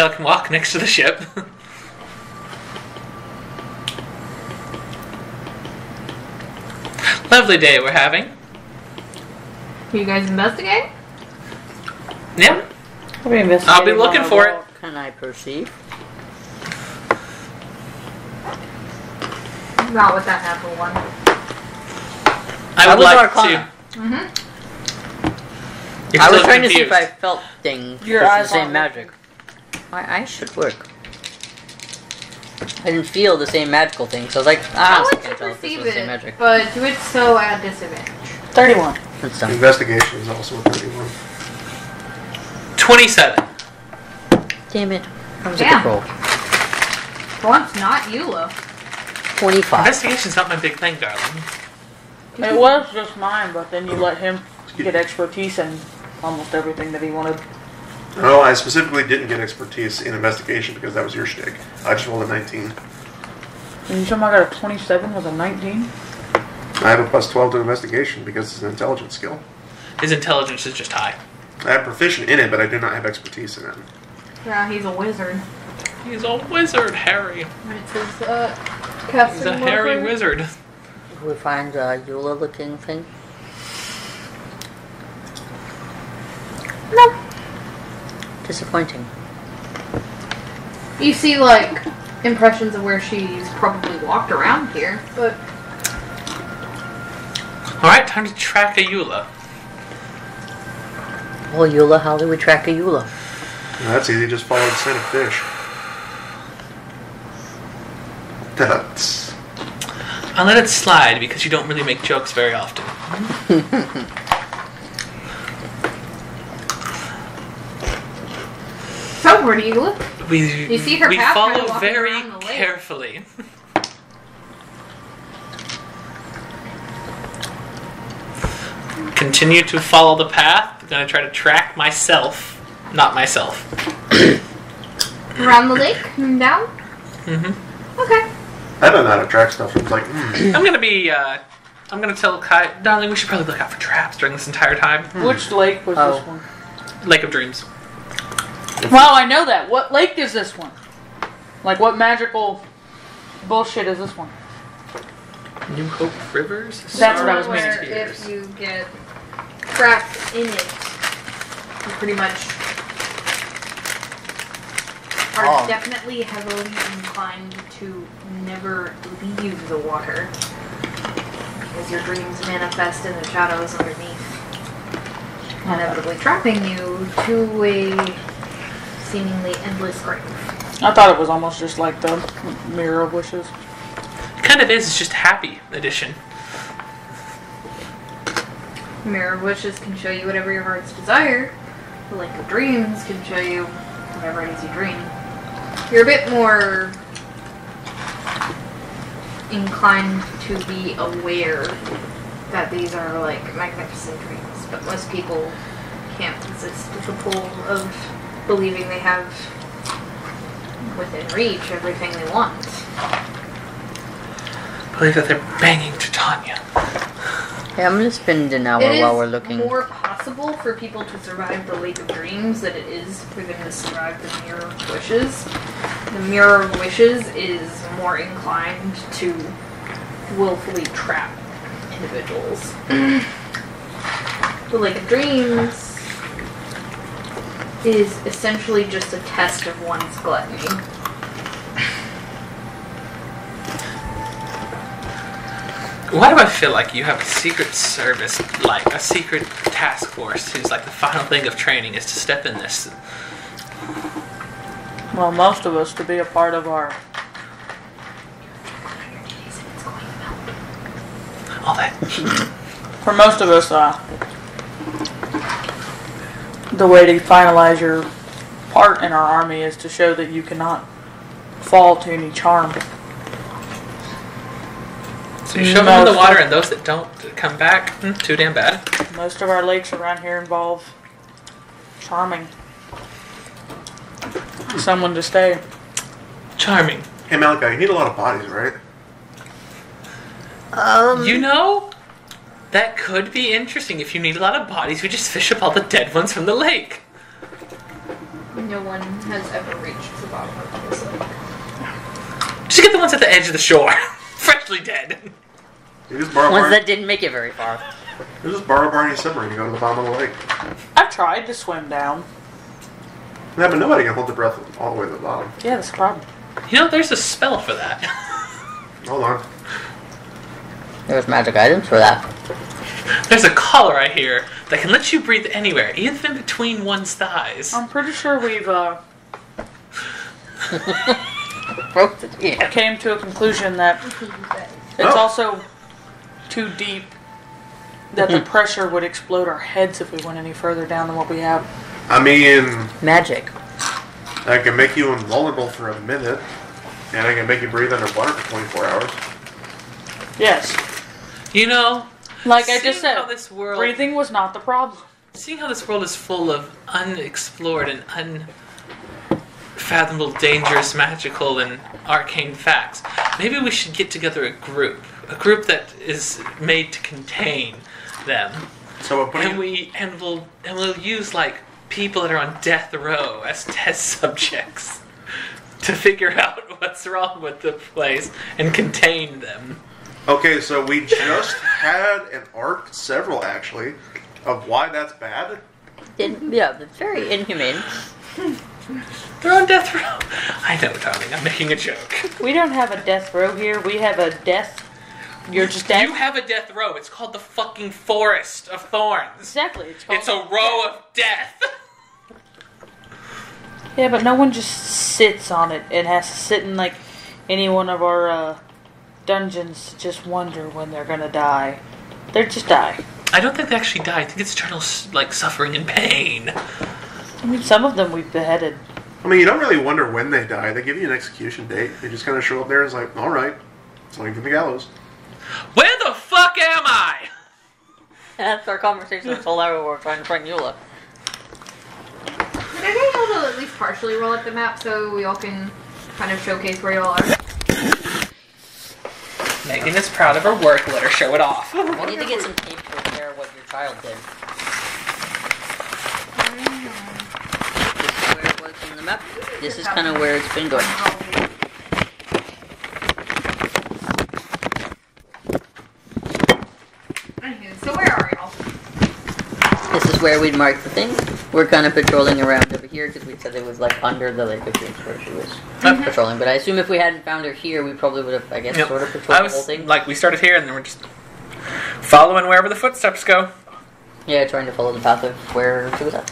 can walk next to the ship. Lovely day we're having. You guys investigate? Yeah. I'll I'll be looking for it. Can I perceive? Not with that natural one. I would was like Arcana. to. Mm-hmm. You're I was still trying to see if I confused. felt things. Your Your the eyes same aren't magic. My eyes should work. I didn't feel the same magical thing, so I was like, I I like can't to tell if this perceive was the same it, magic. but do it so at a disadvantage. 31. That's done. Investigation is also a 31. 27. Damn it. That was a Damn. good roll. For once, not Eula. 25. Investigation's not my big thing, darling. It was just mine, but then you let him get expertise in almost everything that he wanted. No, I specifically didn't get expertise in investigation because that was your shtick. I just rolled a 19. And you somehow got a 27 with a 19? I have a plus 12 to investigation because it's an intelligence skill. His intelligence is just high. I am proficient in it, but I do not have expertise in it. Yeah, he's a wizard. He's a wizard, Harry. And it's his, casting He's a hairy modifier. wizard. Did we find Eula looking thing? No. Disappointing. You see, like, impressions of where she's probably walked around here, but Alright, time to track a Eula. Well, Eula, how do we track a Eula? That's easy, just follow the scent of fish. That's... I'll let it slide because you don't really make jokes very often. so where do you look? We You see her we path kinda follow walking very around the lake. carefully. Continue to follow the path. I'm gonna try to track myself, not myself. Around the lake and down? Mm-hmm. Okay. I don't know how to track stuff. It's like, I'm gonna tell Kai, darling, we should probably look out for traps during this entire time. Which lake was Oh. this one? Lake of Dreams. Wow, I know that. What lake is this one? Like, what magical bullshit is this one? New Hope Rivers? That's what I was Where meaning. if you get trapped in it, you pretty much are definitely heavily inclined to never leave the water. Because your dreams manifest in the shadows underneath, inevitably trapping you to a seemingly endless grave. I thought it was almost just like the Mirror of Wishes. It kind of is. It's just a happy edition. Mirror of Wishes can show you whatever your heart's desire. The Lake of Dreams can show you whatever it is you dream. You're a bit more inclined to be aware that these are like magnificent dreams, but most people can't resist the pull of believing they have within reach everything they want. Believe that they're banging Titania. Yeah, I'm gonna spend an hour while we're looking. It is more possible for people to survive the Lake of Dreams than it is for them to survive the Mirror of Wishes. The Mirror of Wishes is more inclined to willfully trap individuals. The Lake of Dreams is essentially just a test of one's gluttony. Why do I feel like you have a secret service, like a secret task force who's like the final thing of training is to step in this? Well, most of us to be a part of our... All that. For most of us, the way to finalize your part in our army is to show that you cannot fall to any charm. So you shove them in the water, and those that don't come back, too damn bad. Most of our lakes around here involve charming someone to stay. Charming. Hey Malachi, you need a lot of bodies, right? You know, that could be interesting. If you need a lot of bodies, we just fish up all the dead ones from the lake. No one has ever reached the bottom of this lake. Just get the ones at the edge of the shore. Freshly dead. You just borrow Ones that didn't make it very far. You just borrow Barney's submarine and go to the bottom of the lake. I've tried to swim down. Yeah, but nobody can hold their breath all the way to the bottom. Yeah, that's a problem. You know, there's a spell for that. Hold on. There's magic items for that. There's a collar I hear that can let you breathe anywhere, even between one's thighs. I'm pretty sure we've Yeah. came to a conclusion that it's also too deep that the pressure would explode our heads if we went any further down than what we have. I mean, Magic. I can make you invulnerable for a minute, and I can make you breathe underwater for 24 hours. Yes. You know, Like I just said, how this world, breathing was not the problem. seeing how this world is full of unexplored and unfathomable, dangerous, magical, and arcane facts, maybe we should get together a group that is made to contain them. So we'll use like people that are on death row as test subjects to figure out what's wrong with the place and contain them. Okay, so we just had an arc, several actually, of why that's bad. Yeah, it's very inhumane. They're on death row. I know, darling. I'm making a joke. We don't have a death row here. We have a death. You're just dead. You have a death row. It's called the fucking Forest of Thorns. Exactly. It's a row of death. Yeah, but no one just sits on it. It has to sit in like any one of our dungeons to just wonder when they're gonna die. They just die. I don't think they actually die. I think it's eternal, like, suffering and pain. I mean, some of them we've beheaded. I mean, you don't really wonder when they die. They give you an execution date. They just kind of show up there and it's like, all right, it's only for the gallows. Where the fuck am I? That's our conversation this whole hour we're trying to find Eula. Can I get y'all to at least partially roll up the map so we all can kind of showcase where y'all are? Megan is proud of her work. Let her show it off. We need to get some tape to repair what your child did. This is where it was in the map. This is kind of where it's been going. Anywho, so where are y'all? This is where we'd mark the thing. We're kind of patrolling around over here because we said it was like under the lake, which is where she was patrolling. But I assume if we hadn't found her here, we probably would have, I guess, sort of patrolled the whole thing. Like, we started here and then we're just following wherever the footsteps go. Yeah, trying to follow the path of where she was at.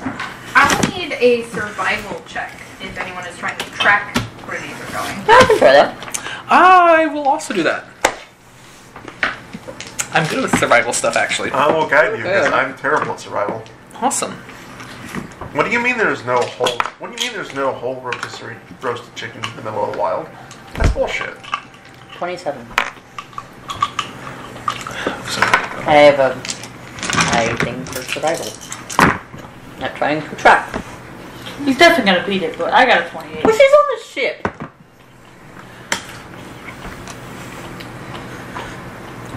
I will need a survival check if anyone is trying to track where these are going. I can try that. I will also do that. I'm good with survival stuff, actually. I will guide you because I'm terrible at survival. Awesome. What do you mean there's no whole? What do you mean there's no whole roasted chicken in the middle of the wild? That's bullshit. 27. I have a high thing for survival. Not trying to track. He's definitely gonna beat it, but I got a 28. Well, she's on the ship.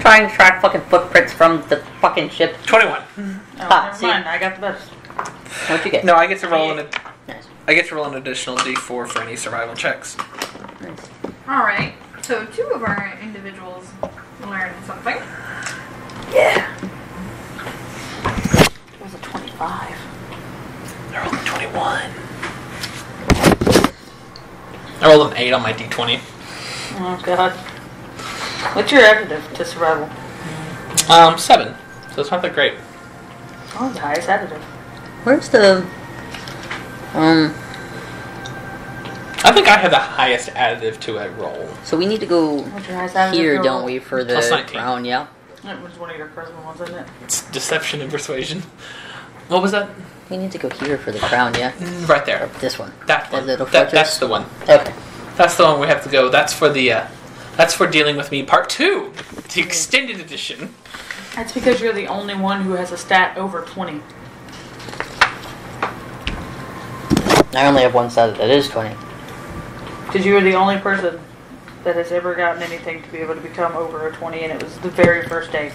Trying to track fucking footprints from the fucking ship. 21. Oh, never mind. I got the best. What'd you get? No, I get to roll Nice. I get to roll an additional D4 for any survival checks. Nice. Alright, so 2 of our individuals learned something. Yeah. It was a 25. I rolled a 21. I rolled an 8 on my D20. Oh god. What's your additive to survival? 7. So it's not that great. Oh, the highest additive. Where's the... I think I have the highest additive to a roll. So we need to go What's your highest additive here, to don't roll? we, for the Plus 19. crown, yeah? That was one of your charisma ones, isn't it? It's deception and persuasion. What was that? We need to go here for the crown, yeah? Right there. This one. That one. little fortress? That's the one. Okay. That's the one we have to go. That's for the, that's for Dealing With Me Part 2. The extended edition. That's because you're the only one who has a stat over 20. I only have one side that is 20. Because you were the only person that has ever gotten anything to be able to become over a 20, and it was the very first day.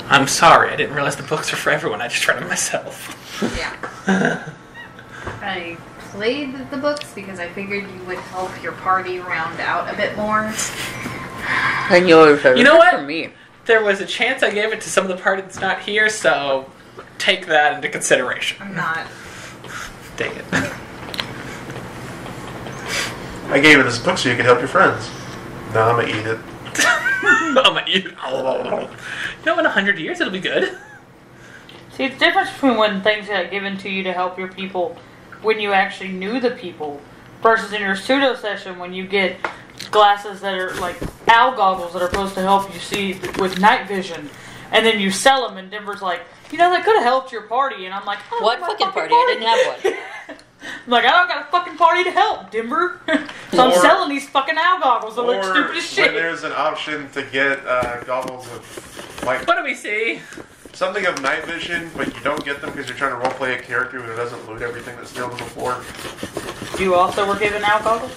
I'm sorry, I didn't realize the books were for everyone. I just read them myself. Yeah. I played the books because I figured you would help your party round out a bit more. And yours are You know what? for me. There was a chance I gave it to some of the party that's not here, so take that into consideration. I'm not. Dang it. I gave you this book so you could help your friends. No, I'm gonna eat it. I'm gonna eat it. You know, in 100 years it'll be good. See, the difference between when things got given to you to help your people when you actually knew the people versus in your pseudo session when you get glasses that are like owl goggles that are supposed to help you see with night vision, and then you sell them and Denver's like, you know, that could have helped your party, and I'm like, oh, What my fucking party? I didn't have one. I'm like, I don't got a fucking party to help, Denver. So I'm selling these fucking owl goggles that look stupid as Or shit. when there's an option to get goggles of like What do we see? something of night vision, but you don't get them because you're trying to roleplay a character who doesn't loot everything that's still on the floor. You also were given owl goggles?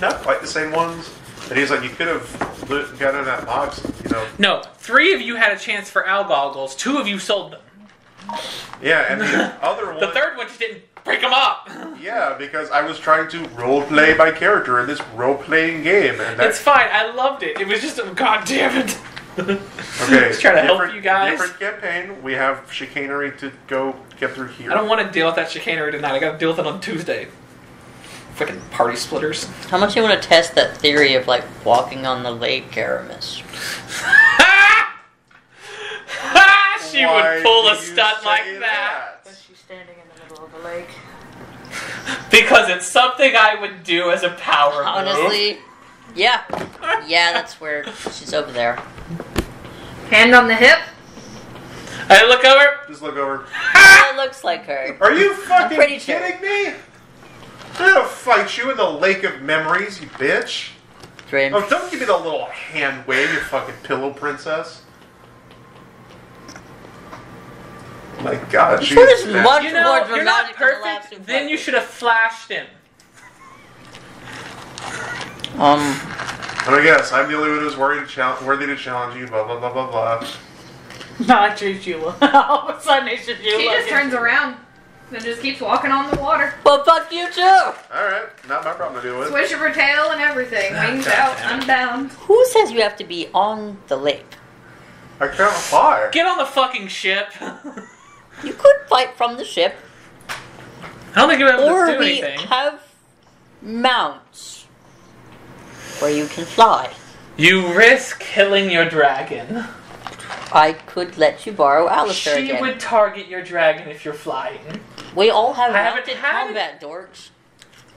Not quite the same ones. But he's like, you could have gotten in that box, you know. No, 3 of you had a chance for owl goggles. 2 of you sold them. Yeah, and the other one. The third one just didn't break them up. Yeah, because I was trying to roleplay my character in this role-playing game, and It's fine. I loved it. It was just, god damn it. okay. Just trying to help you guys. Different campaign. We have chicanery to go get through here. I don't want to deal with that chicanery tonight. I got to deal with it on Tuesday. Freaking party splitters. How much do you want to test that theory of, like, walking on the lake, Aramis? She Why would pull do a you stunt say like that. Because she's standing in the middle of the lake. Because it's something I would do as a power move. Honestly, yeah. Yeah, that's where she's over there. Hand on the hip. I look over. Just look over. It looks like her. Are you fucking pretty sure. kidding me? I'm gonna fight you in the lake of memories, you bitch. Dream. Oh, don't give me the little hand wave, you fucking pillow princess. My God, she's This is bad. much You know, more you're not dramatic than the last perfect. two Then you fights. should have flashed him. I'm gonna guess. I'm the only one who's worthy to challenge you. Blah blah blah blah blah. Not Jula. All of a sudden it's just Jula. She just turns around and just keeps walking on the water. Well, fuck you too. All right, not my problem to deal with. Swish of her tail and everything. Wings out, unbound. Who says you have to be on the lake? I can't fly. Get on the fucking ship. You could fight from the ship. I don't think you'll be able Or to do we anything. have mounts where you can fly. You risk killing your dragon. I could let you borrow Alistair She again. would target your dragon if you're flying. We all have I haven't mounted had combat dorks.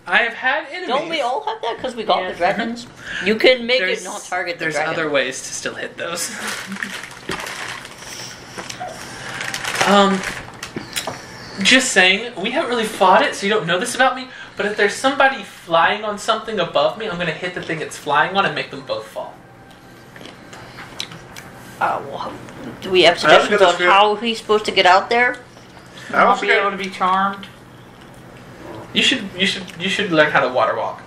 I have had enemies. Don't we all have that because we got Yes. the dragons? You can make There's- it not target the There's dragon. other ways to still hit those. Just saying, we haven't really fought it, so you don't know this about me, but if there's somebody flying on something above me, I'm going to hit the thing it's flying on and make them both fall. Well, do we have I also suggestions get on this feel- how he's supposed to get out there? I I'll also be get, able to be charmed. You should learn how to water walk.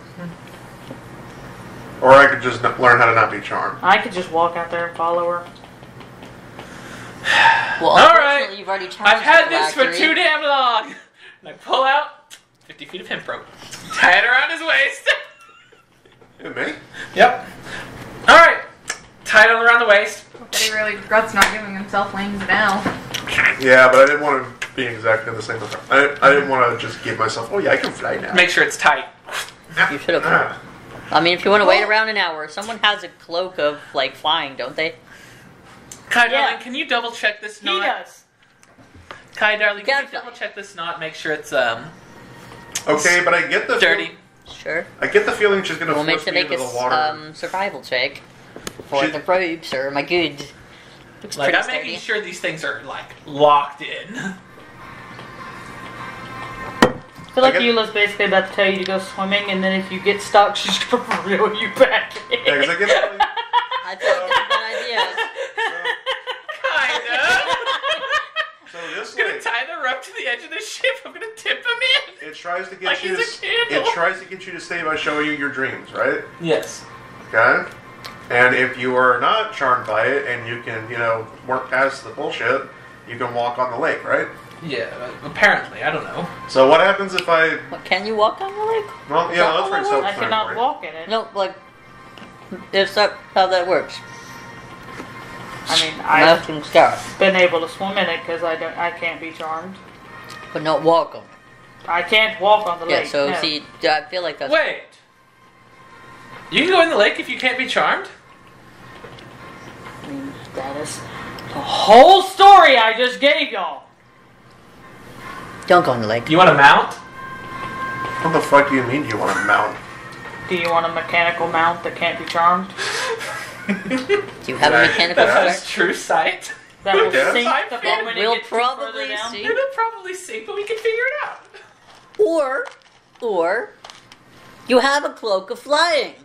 or I could just learn how to not be charmed. I could just walk out there and follow her. Well, All unfortunately, right. you've already challenged I've had the this for phylactery. too damn long. And I pull out 50 feet of hemp rope, tie it around his waist. Who, me? Yep. All right. Tie it around the waist. But he really regrets not giving himself wings now. Yeah, but I didn't want to be exactly the same. I didn't want to just give myself, oh yeah, I can fly now. Make sure it's tight. You should have. Ah. I mean, if you want to wait around an hour, someone has a cloak of like flying, don't they? Kai, Yeah. darling, can you double check this He knot? does. Kai, darling, can you Definitely. double check this knot? Make sure it's Okay, but I get the dirty. Sure. I get the feeling she's gonna We'll make force to me make into a the water. survival check for Should- the robes or my good. Looks Like, pretty I'm making sturdy. sure these things are like locked in. I feel like I get- Eula's basically about to tell you to go swimming, and then if you get stuck, she's going to reel you back in. Yeah, because I get the feeling. I thought that's a good idea. Kinda. So this I'm gonna like, tie the rope to the edge of the ship. I'm gonna tip him in. it tries to get Like you. he's To, a candle. it tries to get you to stay by showing you your dreams, right? Yes. Okay. And if you are not charmed by it, and you can, work past the bullshit, you can walk on the lake, right? Yeah. Apparently, I don't know. So what happens if I? What, can you walk on the lake? Well, yeah, that's right. I cannot walk in it. No, like, is that how that works? I mean, I'm I've asking Scar, been able to swim in it because I can't be charmed. but not walk on. I can't walk on the Yeah, lake. so no. see, I feel like that's. Wait. You can go in the lake if you can't be charmed? I mean, that is. The whole story I just gave y'all. Don't go on the lake. You want to mount? What the fuck do you mean you want to mount? Do you want a mechanical mount that can't be charmed? Do you have a Yeah, mechanical That's strike? true sight. That will Yes. sink the moment We'll it gets too further probably down? see. It'll probably sink, but we can figure it out. Or, you have a cloak of flying.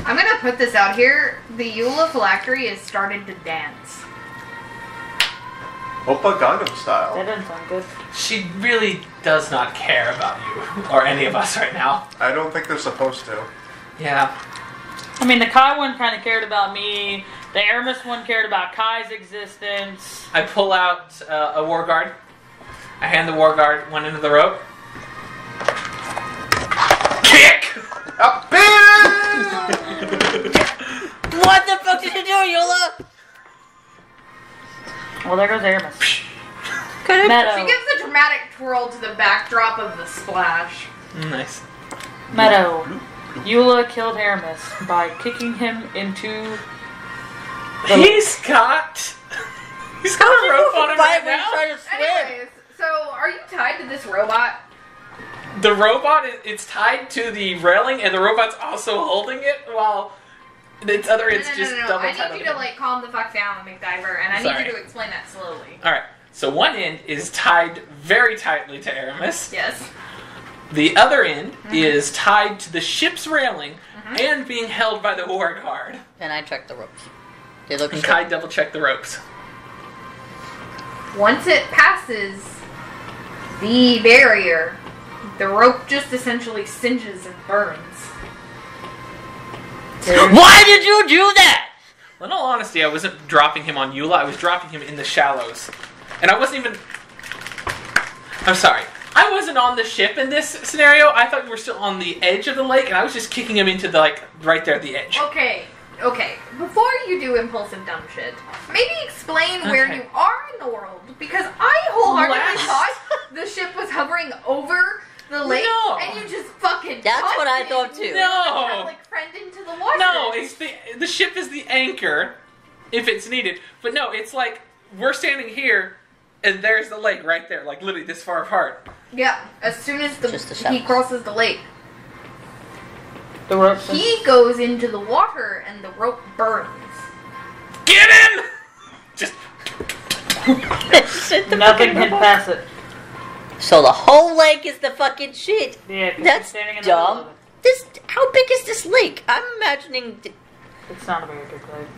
I'm gonna put this out here. The Eula phylactery has started to dance. Oppa Gangnam That style. doesn't sound good. She really does not care about you or any of us right now. I don't think they're supposed to. Yeah. I mean, the Kai one kind of cared about me. The Aramis one cared about Kai's existence. I pull out a war guard. I hand the war guard one end of the rope. Kick! Up What the fuck did you do, Yola? Well, there goes Aramis. Could Meadow. She gives a dramatic twirl to the backdrop of the splash. Nice. Meadow. Eula killed Aramis by kicking him into... He's got a rope on him right now. Anyways, so are you tied to this robot? The robot, it's tied to the railing, and the robot's also holding it while its other end's just double I tied. need you to calm the fuck down, McDiver, and I Sorry. need you to explain that slowly. All right. So one end is tied very tightly to Aramis. Yes. The other end is tied to the ship's railing and being held by the war guard. And I checked the ropes. They look And straight. Kai double checked the ropes. Once it passes the barrier, the rope just essentially singes and burns. Why did you do that? Well, in all honesty, I wasn't dropping him on Eula. I was dropping him in the shallows. And I wasn't even... I'm sorry. I wasn't on the ship in this scenario. I thought we were still on the edge of the lake, and I was just kicking him into the, right there at the edge. Okay, Okay, before you do impulsive dumb shit, maybe explain where you are in the world, because I wholeheartedly thought the ship was hovering over the lake, and you just fucking That's what I it. thought too. No! Like, friend into the water. No, it's the ship is the anchor, if it's needed. But no, it's like, we're standing here, and there's the lake right there, like literally this far apart. Yeah, as soon as he crosses the lake. The rope. He goes into the water and the rope burns. Get in! Just Nothing can pass it. So the whole lake is the fucking shit. Yeah, 'cause That's you're standing in the middle dumb. of it. How big is this lake? I'm imagining. It's not a very big lake.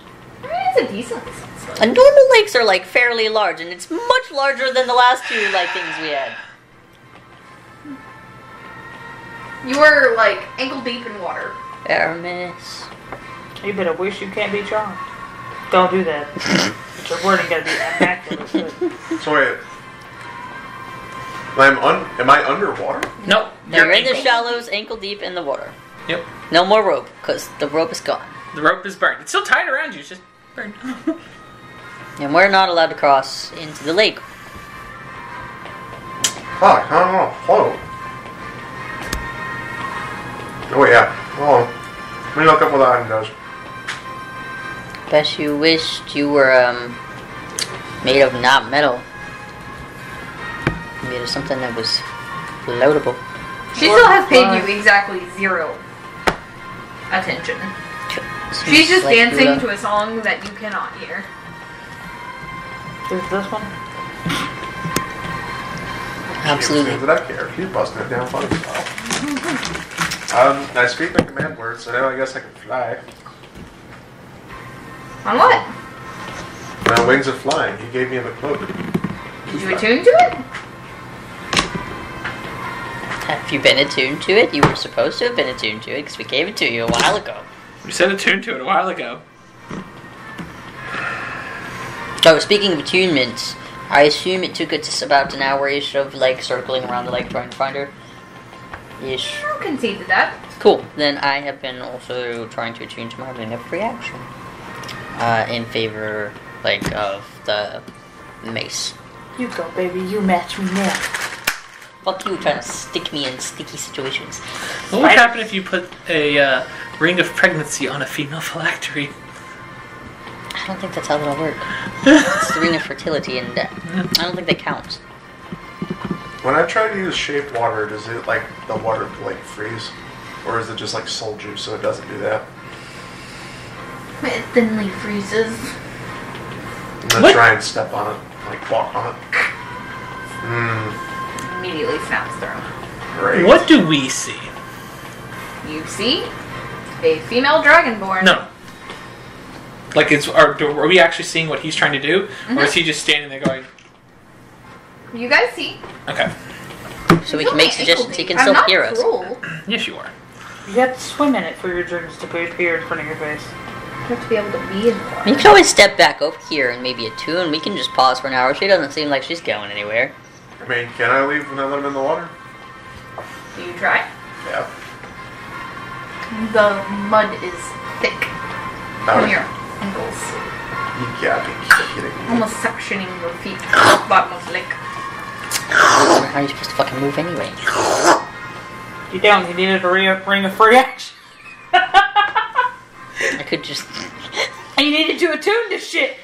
I mean, it's a decent size. Normal lakes are like fairly large, and it's much larger than the last two like things we had. You were like ankle deep in water. Aramis. You better wish you can't be charmed. Don't do that. But your wording gotta be immaculate. So wait. Am I underwater? nope. Now you're in the shallows, ankle deep in the water. Yep. No more rope, because the rope is gone. The rope is burned. It's still tied around you. It's just burned. And we're not allowed to cross into the lake. Fuck, I don't know. Hold. Oh yeah. Hold on. Let me look up what the item does. Bet you wished you were made of not metal. Made of something that was floatable. She still has paid you exactly 0 attention. She's just like dancing Buddha. to a song that you cannot hear. Is this one? Absolutely. Did I care? Keep busting it down funny style. I speak the command word, so now I guess I can fly. On what? My wings are flying. He gave me the cloak. Did you attune to it? Have you been attuned to it? You were supposed to have been attuned to it because we gave it to you a while ago. We said attuned to it a while ago. So speaking of attunements, I assume it took us about an hour-ish of like circling around the lake trying to find her. Ish. I'll concede to that. Cool. Then I have been also trying to attune to my ring of reaction. In favor, like, of the mace. You go, baby. You match me now. Fuck you trying to stick me in sticky situations. What would happen if you put a ring of pregnancy on a female phylactery? I don't think that's how that'll work. It's the ring of fertility, and I don't think that counts. When I try to use shape water, does it like the water like freeze, or is it just like soul juice so it doesn't do that? It thinly freezes. And then try and step on it, like walk on it. Immediately snaps through. Great. What do we see? You see a female dragonborn. No. Like, are we actually seeing what he's trying to do? Or is he just standing there going... You guys see. Okay. So we can make suggestions. He can still hear us. Yes, you are. You have to swim in it for your dreams to appear in front of your face. You have to be able to be in the water. You can always step back over here and maybe attune. We can just pause for an hour. She doesn't seem like she's going anywhere. I mean, can I leave when I let him in the water? Do you try? Yeah. The mud is thick on your ankles. You gotta be kidding me. Almost suctioning your feet to the bottom of the lake. How are you supposed to fucking move anyway? You don't. You needed a ring of free action. I could just... And you needed to attune to shit.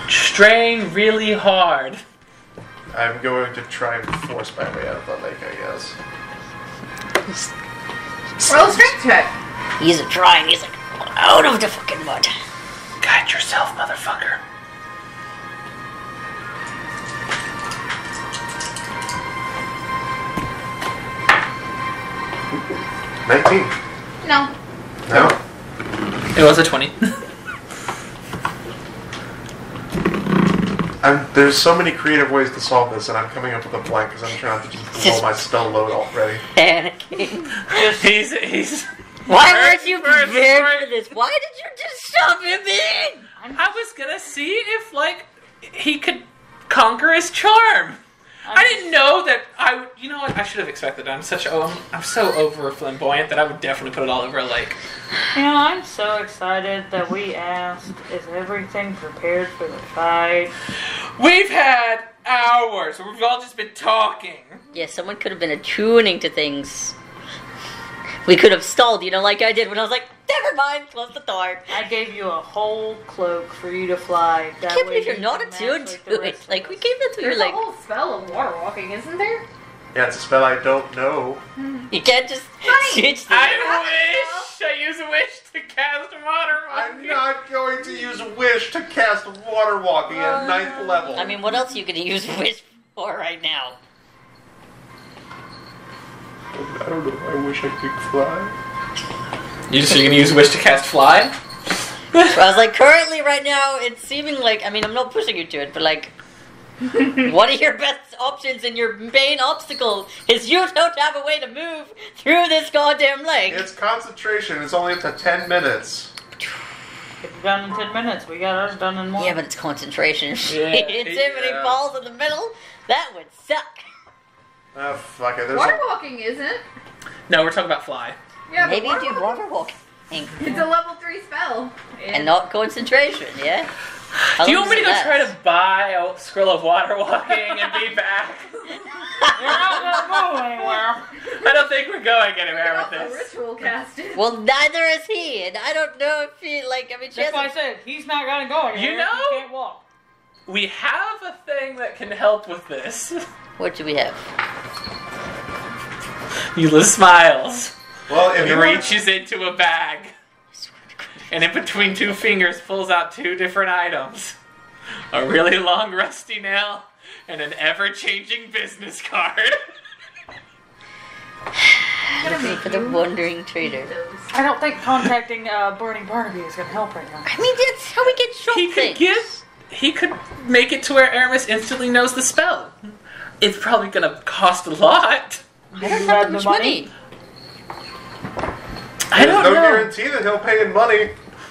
Strain really hard. I'm going to try and force my way out of the lake, I guess. Roll a strength check. He's trying. He's like, out of the fucking mud. Guide yourself, motherfucker. $19. No. No? It was a 20. There's so many creative ways to solve this, and I'm coming up with a blank because I'm trying to just blow my spell load already. Panicking. He's... Why weren't you prepared for this? Why did you just shove him in? I was gonna see if, like, he could conquer his charm. I didn't know that I would. You know what? I should have expected that. I'm so over flamboyant that I would definitely put it all over a lake. You know, I'm so excited that we asked, is everything prepared for the fight? We've had hours where we've all just been talking. Yeah, someone could have been attuning to things. We could have stalled, like I did when I was like, never mind, close the door. I gave you a whole cloak for you to fly. I can't believe you're not attuned to it. Like, we gave that to you, There's a whole spell of water walking, isn't there? Yeah, it's a spell I don't know. You can't just switch the... I use a wish to cast water walking. I'm not going to use wish to cast water walking at 9th level. I mean, what else are you going to use wish for right now? I don't know. I wish I could fly. You're going to use wish to cast fly? So I was like, currently right now, it's seeming like, I mean, I'm not pushing you to it, but like, what are your best options, and your main obstacle is you don't have a way to move through this goddamn lake. It's concentration. It's only up to 10 minutes. Get it done in 10 minutes. We got ours done in 1. Yeah, but it's concentration. Yeah. Intimidate falls in the middle. That would suck. Oh, fuck it. Water walking isn't. No, we're talking about fly. Yeah, Maybe but do water walking. It's a level 3 spell. And not concentration, yeah? Do you want me to go try to buy a scroll of water walking and be back? You're not going to go anywhere. I don't think we're going anywhere with Also this. ritual casted. Well, neither is he, and I don't know if he, like, I mean, That's why I said, he's not going to go anywhere. You know? He can't walk. We have a thing that can help with this. What do we have? Eula smiles Well, if and you reaches into a bag. And in between 2 fingers pulls out 2 different items. A really long rusty nail and an ever-changing business card. Looking for the wandering trader. I don't think contacting Burning Barnaby is going to help right now. I mean, that's how we get short He could make it to where Aramis instantly knows the spell. It's probably gonna cost a lot. I don't have much money. I don't There's no know. guarantee that he'll pay in money.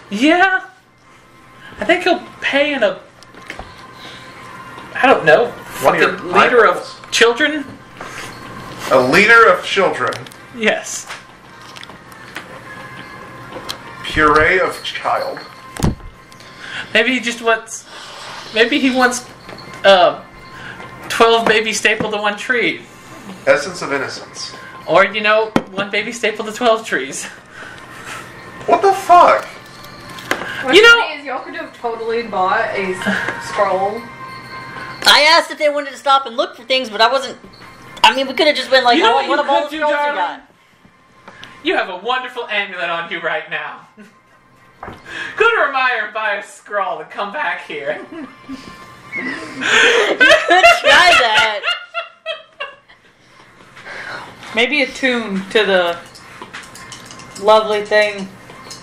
Yeah. I think he'll pay in a... I don't know. One of your Fucking leader of eyeballs. children? A leader of children. Yes. Puree of child. Maybe he just wants... Maybe he wants 12 babies stapled to 1 tree. Essence of innocence. Or, 1 baby stapled to 12 trees. What the fuck? What's funny is y'all could have totally bought a scroll. I asked if they wanted to stop and look for things, but I wasn't... I mean, we could have just been like, You know what of all the could do, scrolls you darling? got? You have a wonderful amulet on you right now. Go to Ramire and buy a scroll and come back here. You could try that. Maybe attune to the lovely thing.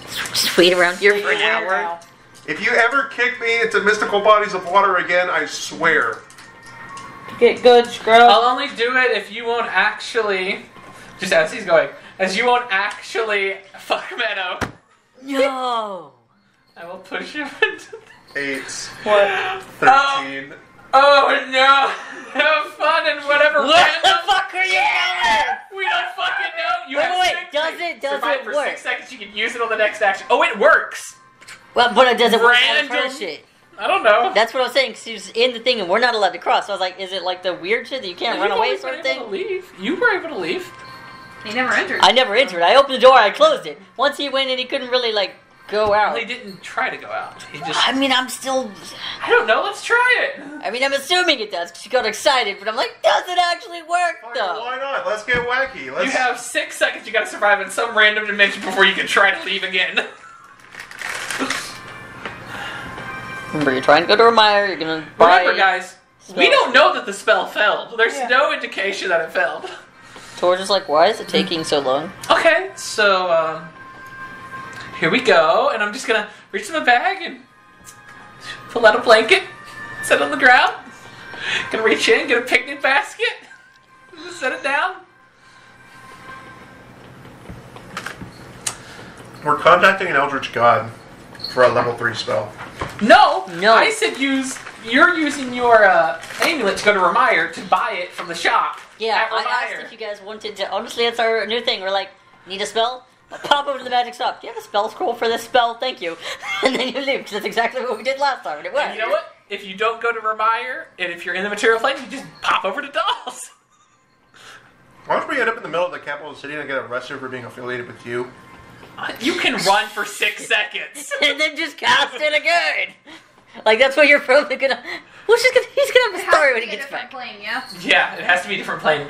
Just wait around here for an you wear hour. now. If you ever kick me into mystical bodies of water again, I swear. Get good, scrub. I'll only do it if you won't actually... Just as he's going. As you won't actually fuck Meadow. No. I will push him into... 8. What? 13. Oh no! Have fun and whatever What the random... fuck are you doing? We don't fucking know! You Wait, have wait, 6 does it survive for work? 6 seconds, you can use it on the next action. Oh, it works! Well, but it doesn't work on the Random. first shit. I don't know. That's what I was saying, because he was in the thing and we're not allowed to cross. So I was like, is it like the weird shit that you can't run You've away always sort of been able thing? to leave. You were able to leave. He never entered. I never entered. I opened the door, I closed it. Once he went in, he couldn't really, like, go out. Well, he didn't try to go out. He just... I mean, I'm still... I don't know, let's try it! I mean, I'm assuming it does, because she got excited, but I'm like, does it actually work, Fine, though? why not? Let's get wacky. Let's... You have 6 seconds you gotta survive in some random dimension before you can try to leave again. Remember, you're trying to go to Ramire, you're gonna buy... Remember, guys, we don't know that the spell failed. There's no indication that it failed. Tor's just like, why is it taking so long? Okay, so, here we go, and I'm just gonna reach in the bag and pull out a blanket, set it on the ground. Gonna reach in, get a picnic basket, set it down. We're contacting an eldritch god for a level 3 spell. No, No. I said use you're using your amulet to go to Remire to buy it from the shop. Yeah, I asked if you guys wanted to. Honestly, it's our new thing. We're like, need a spell? Pop over to the magic shop. Do you have a spell scroll for this spell? Thank you. And then you leave, because that's exactly what we did last time, and it worked. And you know what? If you don't go to Remire, and if you're in the material plane, you just pop over to Dolls. Why don't we end up in the middle of the capital of the city and get arrested for being affiliated with you? You can run for 6 seconds. And then just cast it again. Like, that's what you're probably gonna... Well, he's gonna have a story when he gets back. Plane, yeah? Yeah, it has to be a different plane.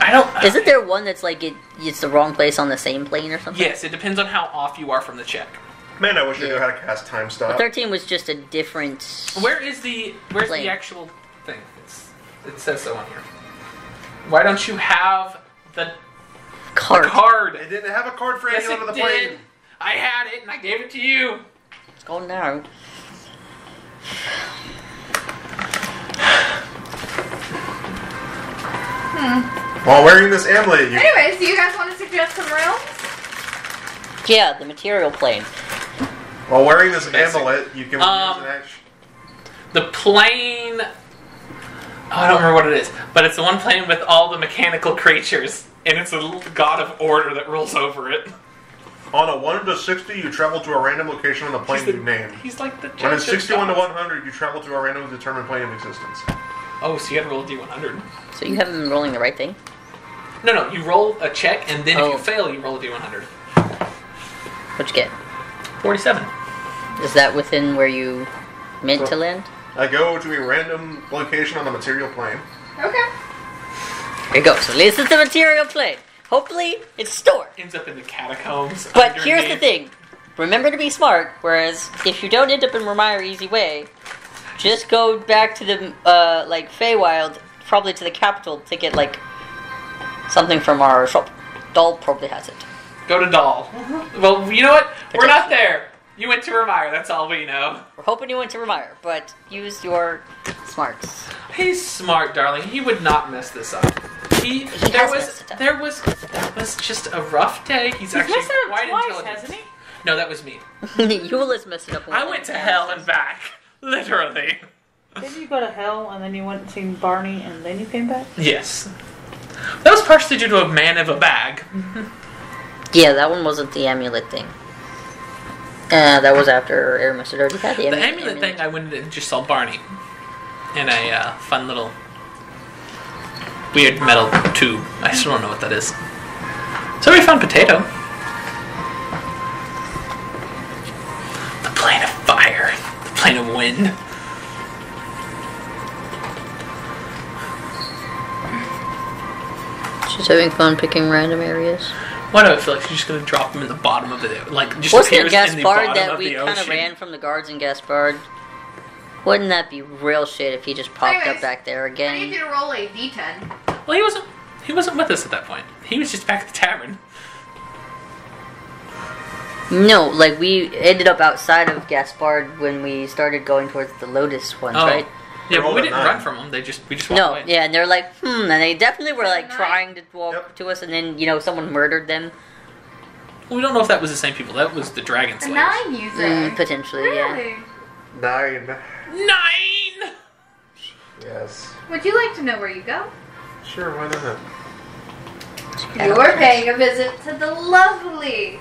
I don't... Isn't there one that's like, it's the wrong place on the same plane or something? Yes, it depends on how off you are from the check. Man, I wish I knew how to cast time stop. 13 was just a different... Where's the plane. actual thing? It says so on here. Why don't you have the card? It didn't have a card for Yes, anyone on it the plane. did. I had it, and I gave it to you. It's going now. While wearing this amulet, you... Anyways, do you guys want to suggest some realms? Yeah, the material plane. While wearing this amulet, you can use an action. The plane... Oh, I don't remember what it is, but it's the one plane with all the mechanical creatures, and it's a little god of order that rules over it. On a 1 to 60, you travel to a random location on the plane you named. He's like the When it's judge of 61 to gods. 100, you travel to a randomly determined plane of existence. Oh, so you gotta roll a d100. So you haven't been rolling the right thing? No, you roll a check, and then if Oh. you fail, you roll a d100. What'd you get? 47. Is that within where you meant to land? I go to a random location on the material plane. Okay. Here you go. So this is the material plane. Hopefully, it's stored. Ends up in the catacombs. But here's the underneath. thing. Remember to be smart, whereas if you don't end up in Remire Easy Way, just go back to the, Feywild, probably to the capital, to get, something from our shop. Doll probably has it. Go to Doll. Well, you know what? We're not there. You went to Remire, that's all we know. We're hoping you went to Remire, but use your smarts. He's smart, darling. He would not mess this up. That was just a rough day. He's actually messed it up quite twice, intelligent. hasn't he? No, that was me. Eula's messed it up. I went to hell and back. Literally. Didn't you go to hell and then you went and seen Barney and then you came back? Yes. That was partially due to a man of a bag. Yeah, that one wasn't the amulet thing. That was after Aramis had already had the The amulet. amulet thing, I went and just saw Barney in a fun little weird metal tube. I still don't know what that is. So we found potato. The plane of fire. The plane of wind. She's having fun picking random areas. Why do I feel like she's just gonna drop him in the bottom of the just Wasn't it appears in the Gaspard bottom that of we the kind of ocean? ran from the guards in Gaspard? Wouldn't that be real shit if he just popped Anyways, up back there I need again? you to roll a d10. Well, he wasn't with us at that point. He was just back at the tavern. No, we ended up outside of Gaspard when we started going towards the Lotus ones, right? Yeah, but Rolled we a didn't 9. run from them. We just walked No, away. yeah, and they're like, and they definitely were Nine? trying to walk Yep. to us, and then, someone murdered them. We don't know if that was the same people. That was the Dragon A Slayers. 9, you say? Potentially, yeah. Really? 9. 9! Yes. Would you like to know where you go? Sure, why not? You're paying a visit to the lovely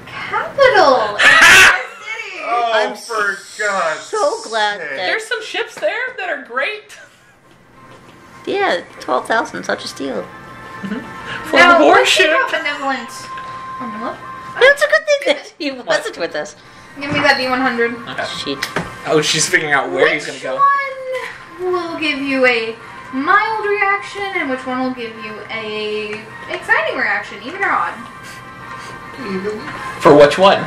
capital of our city. Oh, I'm for God's so glad sake. that- There's some ships there that are great. Yeah, 12,000, such a steal. For Now, the let's see warship. how benevolent. Amulet. That's a good thing that he wasn't with us. Give me that D100. Okay. Shit. Oh, she's figuring out where he's gonna Which go. one will give you a mild reaction, and which one will give you a exciting reaction, even or odd? For which one?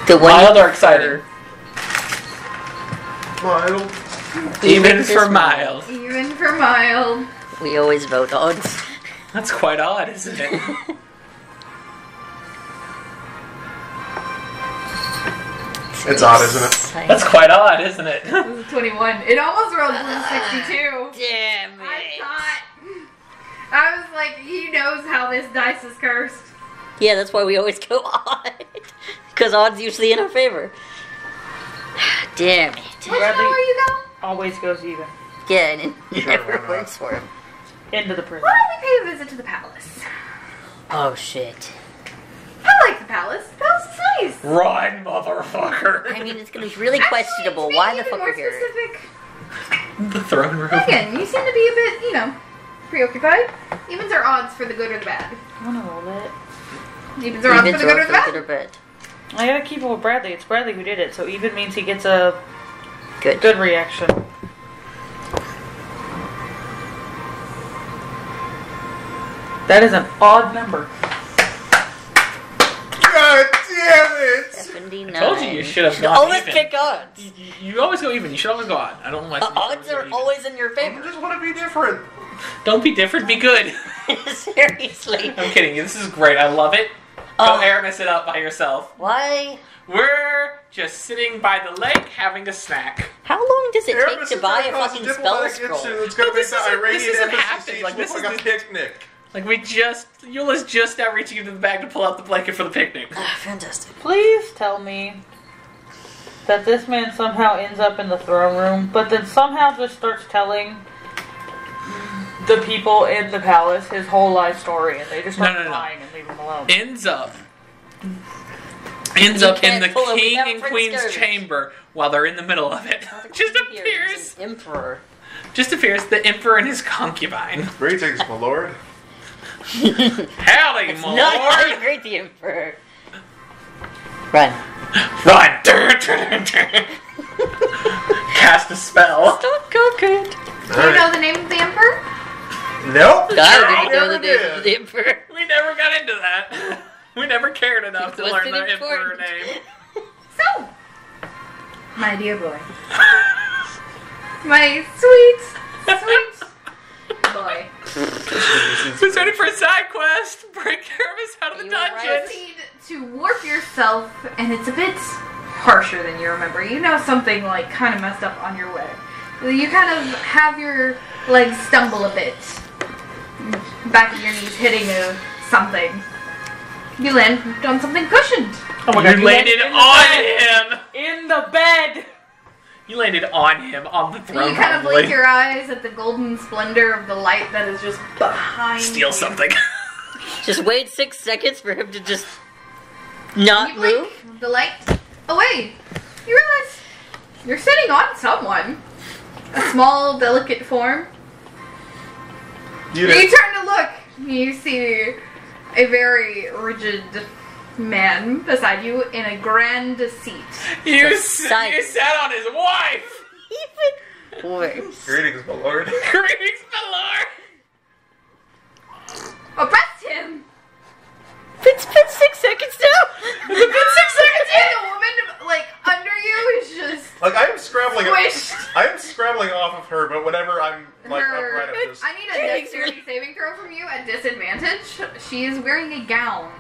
The one Mild or exciting? Mild. Even for mild. Even for mild. We always vote odds. That's quite odd, isn't it? It's odd, isn't it? That's quite odd, isn't it? This is 21. It almost rolled blue 62. Damn I was like, he knows how this dice is cursed. Yeah, that's why we always go odd. Because odd's usually in our favor. Damn it. Which number you go? Always goes even. Yeah, and it Sure, never why not? works for him. Into the prison. Why don't we pay a visit to the palace? Oh, shit. I like the palace. The palace is nice. Run, motherfucker. I mean, it's gonna be really Actually, questionable. to be Why the even fuck more are here? specific, The throne room. Megan, you seem to be a bit, preoccupied. Evens are odds for the good or the bad. I want to roll it. Evens are odds for Evens the good are or the for bad. good or bad. I gotta keep it with Bradley. It's Bradley who did it, so even means he gets a Good. good reaction. That is an odd number. God damn it! 79. I told you should have You gone always even. pick odds. You always go even. You should always go odd. I don't like. Odds are always in your I favor. just want to be different. Don't be different. Be good. Seriously. I'm kidding you. This is great. I love it. Go Aramis it up by yourself. Why? We're just sitting by the lake having a snack. How long does it Aramis take to is buy gonna a cause fucking diplomatic spell scroll? incident that's gonna No, make this the isn't- Iranian this isn't embassy happening. siege Like, look this like a is- picnic. Like Eula's just now reaching into the bag to pull out the blanket for the picnic. Ah, fantastic. Please tell me that this man somehow ends up in the throne room, but then somehow just starts telling the people in the palace his whole life story, and they just start No. lying and leave him alone. Ends up in You the can't pull it king without and Prince queen's Dervish. chamber while they're in the middle of it. Just Here, appears. he's an emperor. Just appears the emperor and his concubine. Greetings, my lord. Howdy, my Not how you lord! greet the emperor. Run. Run! Cast a spell. Don't go good. Do you know the name of the emperor? Nope. I didn't know never the name did. of the emperor. We never got into that. We never cared enough to Wasn't learn the emperor important. name. So, my dear boy. My sweet boy. Who's ready for a side quest? Break Aramis out of the You dungeon. were right. Proceed to warp yourself, and it's a bit harsher than you remember. You know something like kind of messed up on your way. You kind of have your legs stumble a bit. Back of your knees hitting something. You land on something cushioned. Oh my god, You landed on him. In the bed! You landed on him on the throne. You kind of probably. blink your eyes at the golden splendor of the light that is just behind Steal you. something. Just wait 6 seconds for him to just not You move. blink the light away. You realize you're sitting on someone. A small, delicate form. You You did. turn to look. You see a very rigid man beside you in a grand seat. You Excited. sat on his wife. Even worse. Greetings, my lord. Greetings, my Arrest him! It's been 6 seconds now. It's been 6 seconds and the woman, like, under you is just Like I am scrambling. squished. I am scrambling off of her, but whenever I'm like Her- upright, I'm just. I need a dexterity saving throw from you at disadvantage. She is wearing a gown.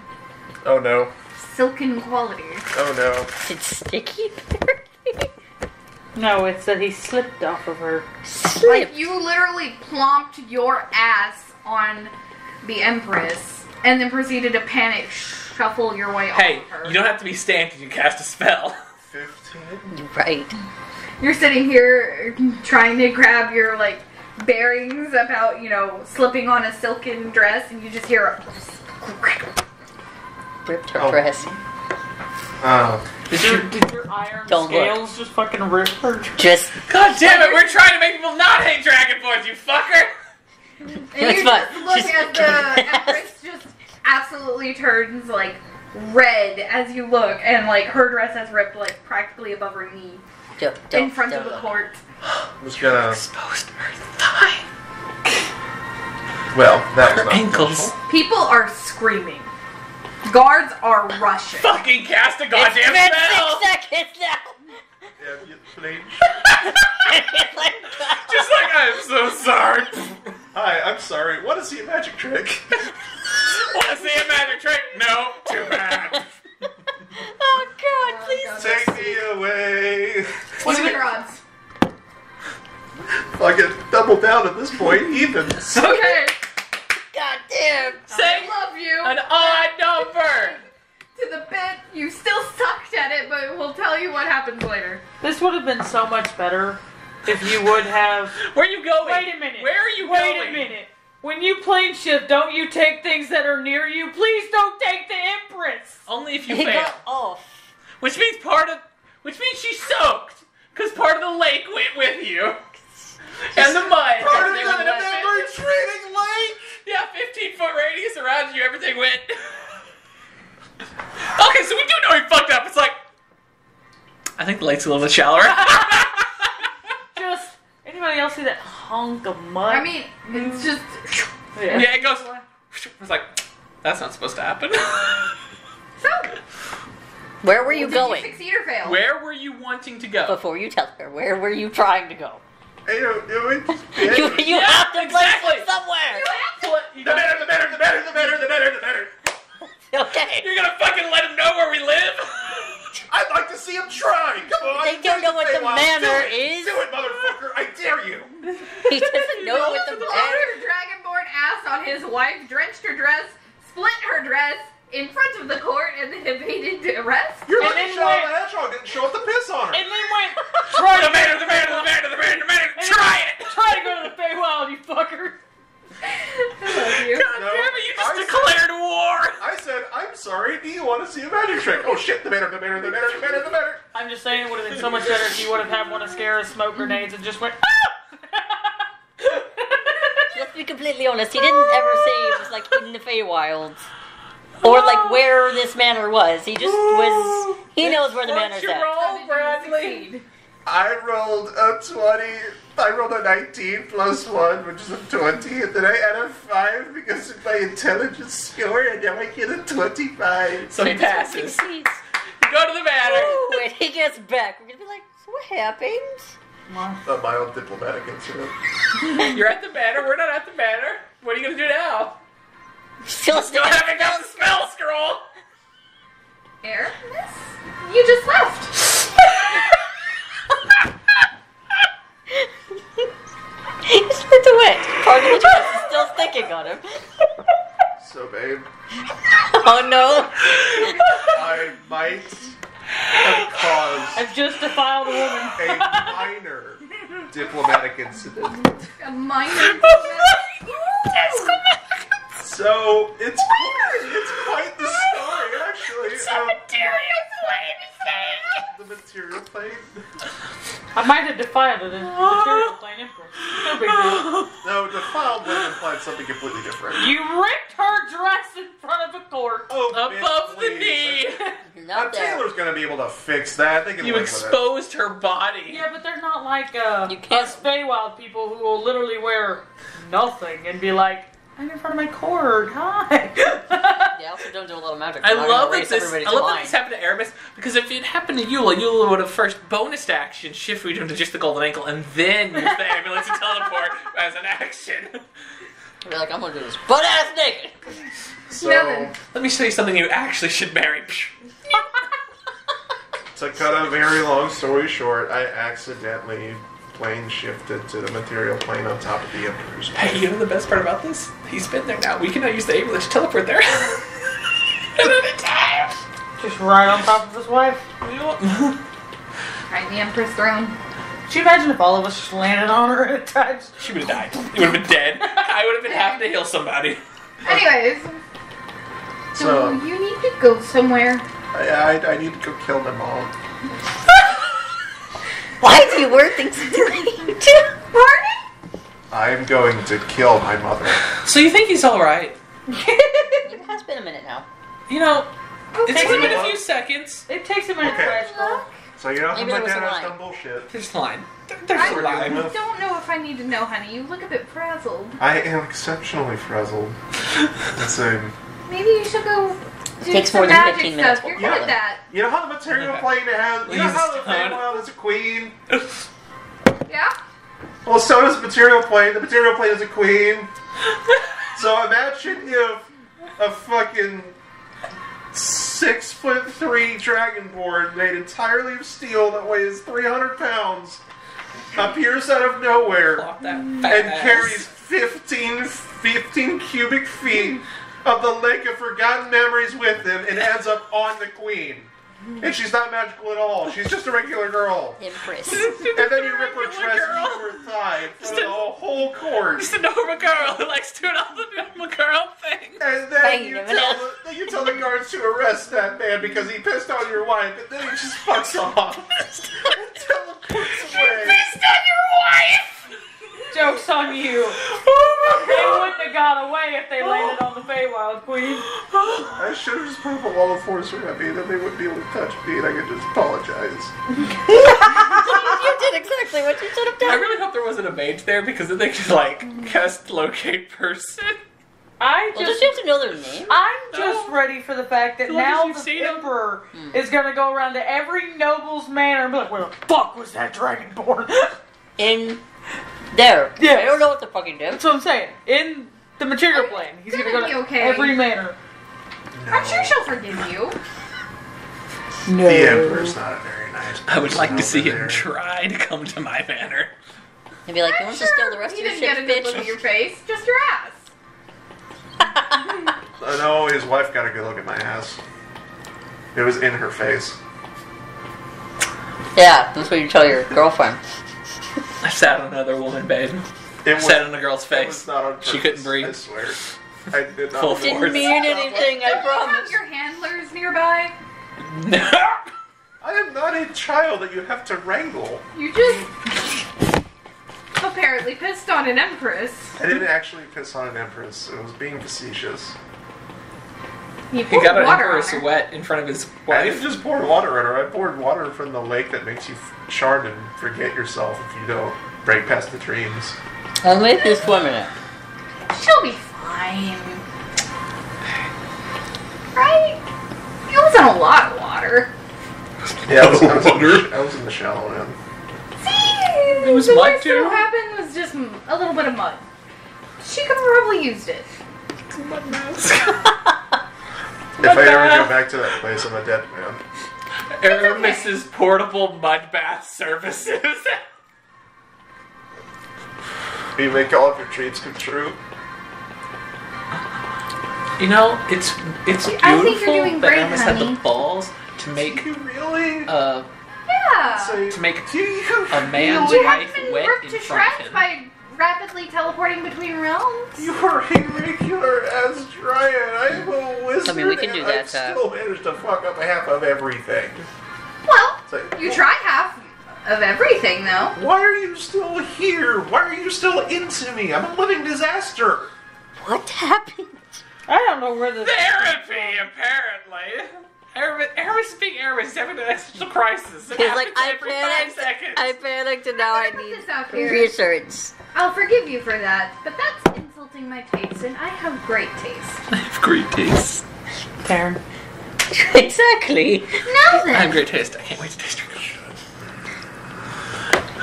Oh no. Silken quality. Oh no. It's sticky. No, it's that he slipped off of her. Like, you literally plomped your ass on the Empress and then proceeded to panic shuffle your way Hey, off of her. you don't have to be standing to cast a spell. 15. Right. You're sitting here trying to grab your, like, bearings about, slipping on a silken dress, and you just hear a... Ripped her Oh. dress. Oh. Did your iron Don't look. scales just fucking rip her? Just. God damn it, we're trying to make people not hate Dragonborns, you fucker! And That's you fine. just look Just at the Empress just absolutely turns, like, red as you look, and, like, her dress has ripped, like, practically above her knee in front of the court. I'm just gonna. Exposed her thigh. Well, that was Her not ankles. People are screaming. Guards are rushing. Fucking cast a It's goddamn been spell! 6 seconds now. Yeah, please. Just like, I'm so sorry. Hi, I'm sorry. What is the magic trick? Wanna see a magic trick? No, too bad. Oh god, please. Take me away. What are your odds? I get double down at this point, even. Okay. God damn. Say I love you. an odd number. To to the bit. You still sucked at it, but we'll tell you what happens later. This would have been so much better if you would have... Where are you going? Wait a minute. Where are you going? Wait a minute. When you plane shift, don't you take things that are near you? Please don't take the Empress. Only if you He fail. got off. Which means she's soaked. Because part of the lake went with you. And the mud. Part of Everything the went with it. never-treating lake! Yeah, 15-foot radius around you, everything went. Okay, so we do know he fucked up. It's like, I think the lake's a little bit shallower. Just, anybody else see that hunk of mud? I mean, it's just... Yeah. Yeah, it goes. It's like, that's not supposed to happen. So, Where were you did going? you succeed or fail? Where were you wanting to go? Before you tell her, where were you trying to go? You You have to exactly. place it somewhere. You The don't- better, the better, the better, the better, the better, the better. Okay. You're gonna fucking let him know where we live? I'd like to see him try. Come on. They don't know what the manner do is. Do it, motherfucker. I dare you. He doesn't know what the Blow manner. her dragonborn ass on his wife, drenched her dress, split her dress in front of the court, and then evaded arrest. You're And like then Shaw went- the Hedgehog didn't show up the piss on her. And then went, try to Try it! Try to go to the Feywild, you fucker. I love you. God No, damn it, you just I declared war! I said, I'm sorry, do you want to see a magic trick? Oh shit, the better, the better, the better, the better, the better. I'm just saying it would have been so much better if you would have had one of Scar's smoke grenades and just went, Let's be completely honest, he didn't ever say it was like in the Feywilds. Or like where this manor was. He just was. He knows where the What's manor's your at. roll, Bradley? Succeed. I rolled a 20. I rolled a 19 plus 1, which is a 20, and then I add a 5 because of my intelligence score, and now I get a 25. So he passes. Succeeds. Go to the manor. Ooh, when he gets back, we're gonna be like, so what happened? A mild diplomatic incident. You're at the manor, we're not at the manor. What are you gonna do now? Still Still haven't got the spell scroll! Aramis? You just left. He slipped away. Part of the dress is still sticking on him. So, babe, Oh no. I might have caused I've just defiled a woman. a minor diplomatic incident. A minor. So, it's quite the story, actually. The material plane. I might have defiled it in material plane empress. No big deal. No, defiled would imply something completely different. You ripped her dress in front of a court. Oh, Above the bitch, knee! You're Now, not there. Taylor's gonna be able to fix that. They can You live with it. exposed her body. Yeah, but they're not like You can't- us Feywild people who will literally wear nothing and be like, I'm in front of my court. Hi. They also don't do a lot of magic. I They're not love gonna that erase this. everybody's I love that mind. this happened to Aramis because if it happened to Eula, Eula would have first bonus action shift him to just the golden ankle and then use the ambulance and teleport as an action. You're like, I'm gonna do this butt ass naked. So, Nothing. Let me show you something you actually should marry. to cut a very long story short, I accidentally plane shifted to the material plane on top of the Emperor's Hey, plane. you know the best part about this? He's been there now. We can now use the ambulance to teleport there. At any time. Just right on top of his wife. Right in the Empress throne. Could you imagine if all of us just landed on her at times? She would have died. You would have been dead. I would have been having to heal somebody. Anyways, so So, you need to go somewhere. I need to go kill my mom. Why do you word things differently? Pardon? I'm going to kill my mother. So you think he's alright? It has been a minute now. You know, it's Okay. only been a few seconds. It takes a minute Okay. to crash though. So you know how Maybe my there was a dad has line. done bullshit? There's fine. There's I a We're line. dealing with- don't know if I need to know, honey. You look a bit frazzled. I am exceptionally frazzled. That's a... Maybe you should go do Takes some more than magic 15 minutes. stuff. You're Yeah. good at that. You know how the material plane has... You know how the Feywild is a queen? Yeah? Well, so does the material plane. The material plane is a queen. So imagine if a fucking 6'3" dragonborn made entirely of steel that weighs 300 pounds appears out of nowhere Plop that and fat ass. carries 15 cubic feet of the Lake of Forgotten Memories with him and ends up on the queen. And she's not magical at all. She's just a regular girl. Empress. And then you rip her dress into her thigh in front of the whole court. Just a normal girl who likes doing all the normal girl things. And then you tell the guards to arrest that man because he pissed on your wife, and then he just fucks off. Tell the court's away. Pissed on your wife! Joke's on you. They wouldn't have got away if they landed on the Feywild Queen. I should have just put up a wall of force around me, and then they wouldn't be able to touch me, and I could just apologize. You did exactly what you should have done. I really hope there wasn't a mage there because then they could, like, cast locate person. Well, does she have to know their name? I'm just ready for the fact that As long as now you've the seen 'em. Emperor is going to go around to every noble's manor and be like, where the fuck was that dragonborn? In there. Yes. I don't know what the fuck he did. That's what I'm saying. In the material plane, he's going to go to okay. every manor. No. I'm sure she'll forgive you. No. The Emperor's not a very nice person. I would like to see over him there. try to come to my manor. And be like, you want to steal the rest He of your didn't shit, get a good look at bitch? your face, just your ass. I know his wife got a good look at my ass. It was in her face. Yeah, that's what you tell your girlfriend. I sat on another woman, babe. It was, Sat on a girl's it face. was not on purpose. She couldn't breathe. I swear. I did not. Full Didn't force. mean anything, I Do you have promise. your handlers nearby? No. I am not a child that you have to wrangle. You just apparently pissed on an empress. I didn't actually piss on an empress. It was being facetious. You He poured got an water on empress her. wet in front of his I didn't wife. just pour water on her. I poured water from the lake that makes you charmed and forget yourself if you don't break past the dreams. I'll make you swim in it. She'll be fine. Right? It wasn't a lot of water. Yeah, I was in the shallow end. See? It was the mud, worst too? that happened was just a little bit of mud. She could have probably used it. If I ever go back to that place, I'm a dead man. Aramis's portable mud bath services. You make all of your dreams come true. You know, it's I think you're beautiful doing that great, Aramis had the honey. balls to make You really? Yeah. Say, to make do you a man's You wife haven't been wet ripped in to front of shreds him. by rapidly teleporting between realms. You are a regular as Dryan. I'm a wizard. I mean, we can do and that, I've still managed to fuck up half of everything. Well, Say, you try half of everything, though. Why are you still here? Why are you still into me? I'm a living disaster. What happened? I don't know where this... Therapy, apparently. Aramis is being Aramis. He's having an existential crisis. It He's like, happens I every 5 panicked. seconds. I panicked and now I Put need this out here. reassurance. I'll forgive you for that, but that's insulting my taste, and I have great taste. I have great taste. Karen. Exactly. Now I then, have great taste. I can't wait to taste your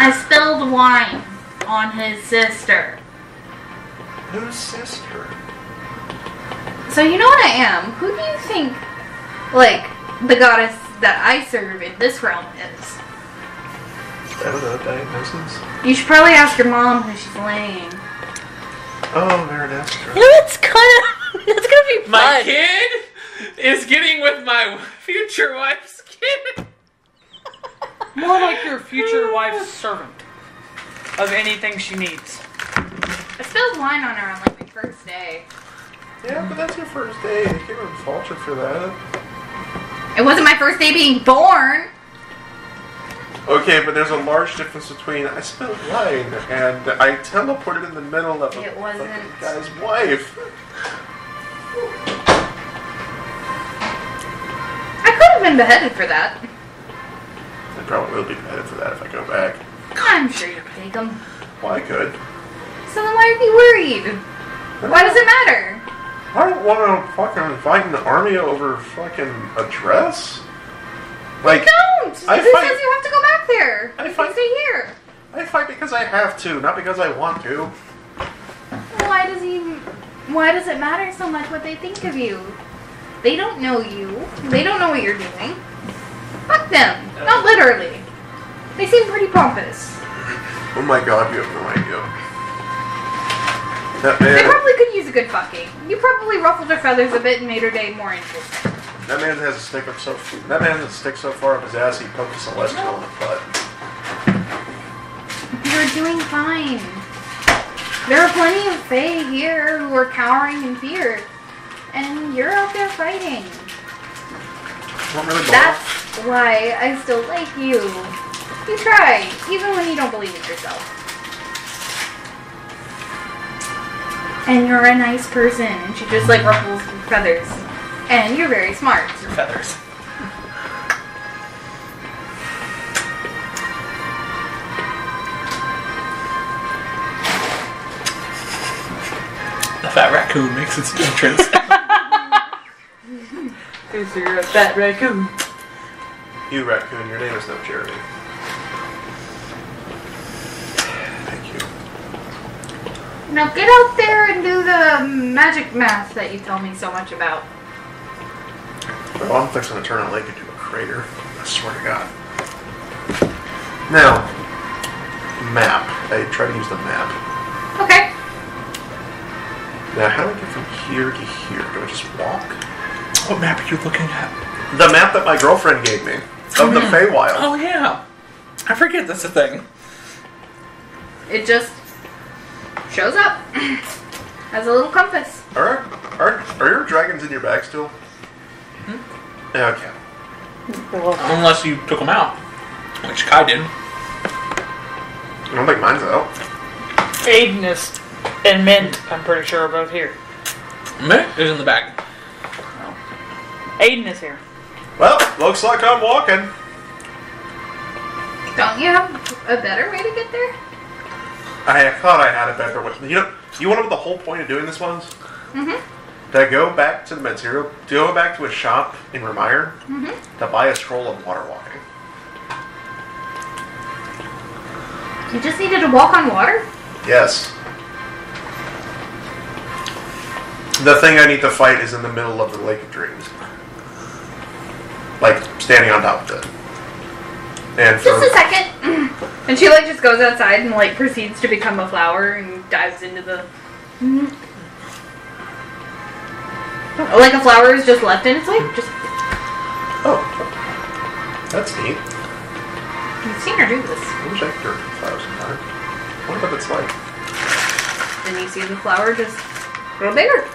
I spilled wine on his sister. Whose sister? So you know what I am? Who do you think, like, the goddess that I serve in this realm is? I don't know, diagnosis? You should probably ask your mom who she's laying. Oh, Marinastra. You know, it's gonna be fun. My kid is getting with my future wife's kid. More like your future wife's servant. Of anything she needs. I spilled wine on her on, like, my first day. Yeah, but that's your first day. You can't fault you for that. It wasn't my first day being born. Okay, but there's a large difference between I spilled wine and I teleported in the middle of a It wasn't- fucking guy's wife. I could have been beheaded for that. I probably will be beheaded for that if I go back. I'm sure you'll take them. Well, I could. So then why are you worried? Why does it matter? I don't want to fucking fight an army over fucking a dress. Like, Don't! I Who fight- says you have to go back there? I You fight- can stay here. I fight because I have to, not because I want to. Why does it matter so much what they think of you? They don't know you. They don't know what you're doing. Fuck them. Not literally. They seem pretty pompous. Oh my god, you have no idea. They probably could use a good fucking. You probably ruffled her feathers a bit and made her day more interesting. That man has a stick up so far up his ass he poked a celestial in the butt. You're doing fine. There are plenty of Fae here who are cowering in fear. And you're out there fighting. Really That's why I still like you. You try, even when you don't believe it yourself. And you're a nice person. And she just like ruffles your feathers. And you're very smart. Your feathers. The fat raccoon makes its entrance. Because you're a fat raccoon. You raccoon, your name is no Jeremy. Thank you. Now get out there and do the magic math that you tell me so much about. Well, I'm fixing to turn a lake into a crater. I swear to God. Now, map. I try to use the map. Okay. Now, how do I get from here to here? Do I just walk? What map are you looking at? The map that my girlfriend gave me. Of the Feywild. Oh, yeah. I forget that's a thing. It just shows up as a little compass. Are your dragons in your bag still? Hmm? Okay. Unless you took them out. Which Kai did. I don't think mine's out. Aiden and Mint, I'm pretty sure, are both here. Mint is in the bag. Aiden is here. Well, looks like I'm walking. Don't you have a better way to get there? I thought I had a better way. You know what the whole point of doing this was? Mm-hmm. To go back to the material, to go back to a shop in Remire, to buy a scroll of water walking. You just needed to walk on water? Yes. The thing I need to fight is in the middle of the Lake of Dreams. Like, standing on top of it. And Just a second. And she like just goes outside and like proceeds to become a flower and dives into the... Like a flower is just left in its way? Just... Oh. That's neat. You've seen her do this. I wish I could turn flowers sometime. I wonder what it's like. Then you see the flower just grow bigger.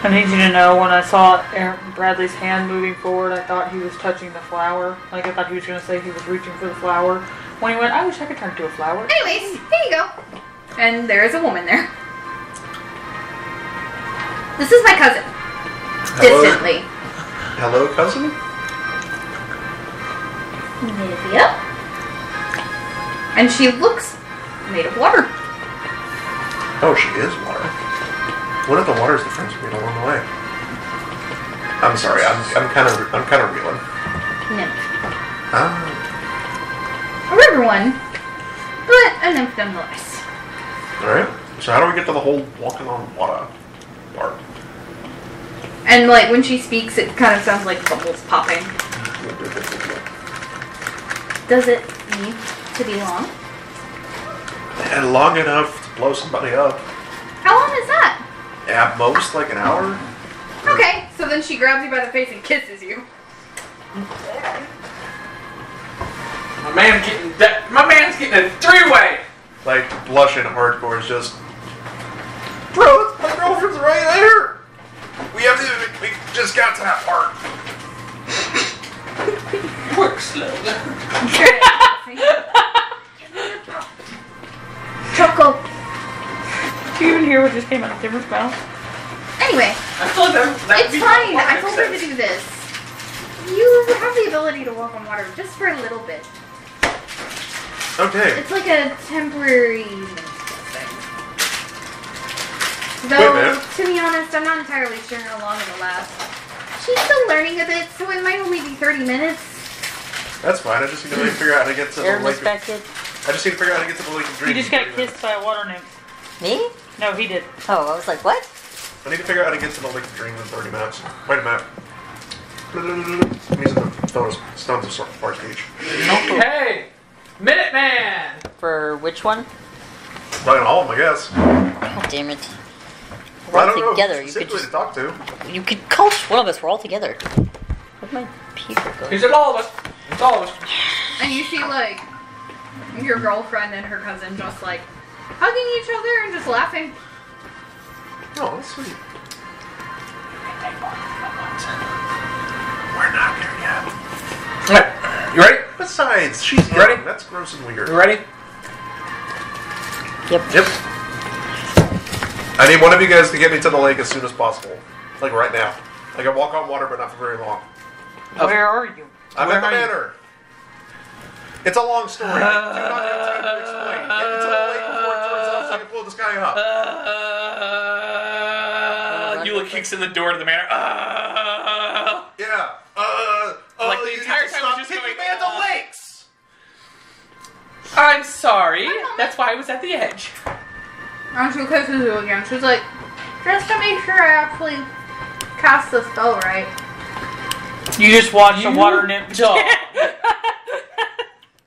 I need you to know, when I saw Bradley's hand moving forward, I thought he was touching the flower. Like, I thought he was going to say he was reaching for the flower. When he went, I wish I could turn into a flower. Anyways, here you go. And there is a woman there. This is my cousin. Hello? Distantly. Hello, cousin? Nivea. And she looks made of water. Oh, she is water. What if the water's the friends we made along the way? I'm sorry, I'm kind of reeling. Nymph. Ah. A river one, but a nymph nonetheless. Alright. So how do we get to the whole walking on water part? And like when she speaks, it kind of sounds like bubbles popping. Does it need to be long? And long enough to blow somebody up. How long is that? At most, like an hour. Okay, so then she grabs you by the face and kisses you. My man's getting a three-way. Like, blushing hardcore is just... Bro, my girlfriend's right there! We just got to that part. Work slow. Choco. Did you even hear what just came out of Timber's mouth? Anyway, I thought that would it's be fine. more I told her to access. do this. You have the ability to walk on water just for a little bit. Okay. It's like a temporary thing. Wait a Though, minute. to be honest, I'm not entirely sure how long it'll last. She's still learning a bit, so it might only be 30 minutes. That's fine. I just need to figure out how to get to the Air lake. back kid. I just need to figure out how to get to the lake of He dreams. just got kissed by a water nymph. Me? No, he did. Oh, I was like, what? I need to figure out how to get to the lake of dreams in 30 minutes. Wait a minute. I'm using the stones of Spark Beach. Okay. Minuteman. For which one? Probably all of them, I guess. God damn it. We're I all don't know together. You could specifically just. to talk to. You could coach one of us. We're all together. Where'd my people go? He said all of us. It's all of us. And you see, like, your girlfriend and her cousin just, like, hugging each other and just laughing. Oh, that's sweet. We're not there yet. Alright, you ready? Besides, she's young. Ready? That's gross and weird. You ready? Yep. Yep. I need one of you guys to get me to the lake as soon as possible. Like right now. I can walk on water, but not for very long. Where are you? I'm Where at the are you? manor. It's a long story. I do not have time to explain. Get me to the lake before it turns out so I can blow this guy up. Eula kicks in the door to the manor. Yeah. Like the you entire need to time stop was just kicking going, me into lakes! I'm sorry. That's why I was at the edge. And she kisses you again. She's like, just to make sure I actually cast the spell right. You just watched a water nymph. dog.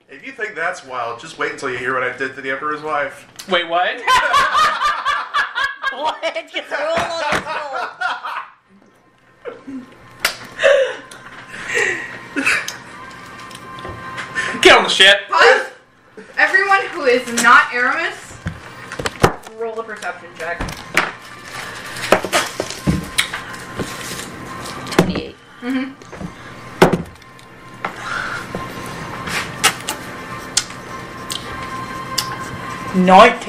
If you think that's wild, just wait until you hear what I did to the Emperor's wife. Wait, what? What? Get the roll on the Get on the ship. Pause. Everyone who is not Aramis, roll a perception check. 28. Mm-hmm. Nice.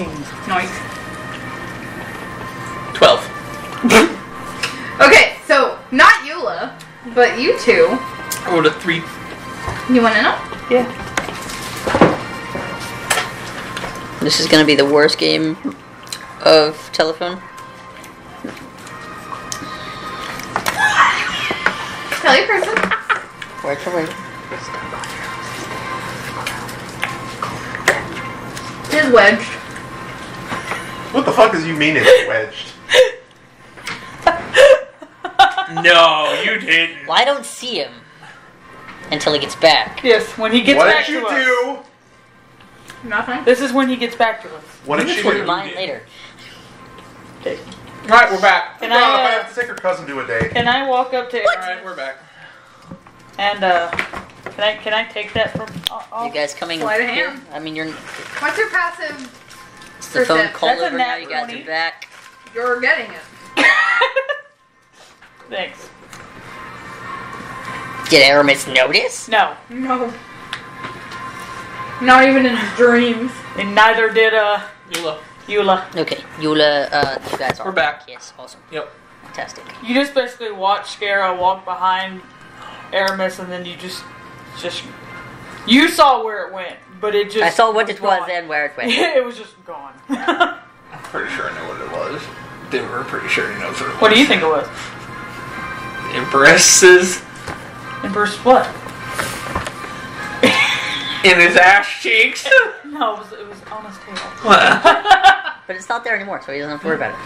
12. Okay, so not Eula, but you two. I rolled a 3. You want to know? Yeah. This is gonna be the worst game of telephone. Tell your person. Word for word. It is wedged. What the fuck does you mean it's wedged? No, you didn't. Well, I don't see him until he gets back. Yes, when he gets What back did you to us. do? Nothing. This is when he gets back to us. What did she We'll do? be mine later. Okay. Alright, we're back. Can God, if I I, have to take her cousin to a date. can I walk up to Alright, we're back. and can I take that from? You guys coming Sleight of here? hand. I mean, you're. What's your passive? It's the phone call That's a over now. nat You guys 20. are back. You're getting it. Thanks. Did Aramis notice? No, No. Not even in his dreams. and neither did Eula. Eula. Okay, Eula, you guys are We're back. Yes, awesome. Yep. Fantastic. You just basically watch Scara walk behind Aramis, and then you just you saw where it went, but it just I saw what it was gone. and where it went. It was just gone. I'm pretty sure I know what it was. We're pretty sure he knows what it was. What do you think it was? Empresses And versus what? in his ass cheeks. No, it was on his tail. But it's not there anymore, so he doesn't have to worry about it.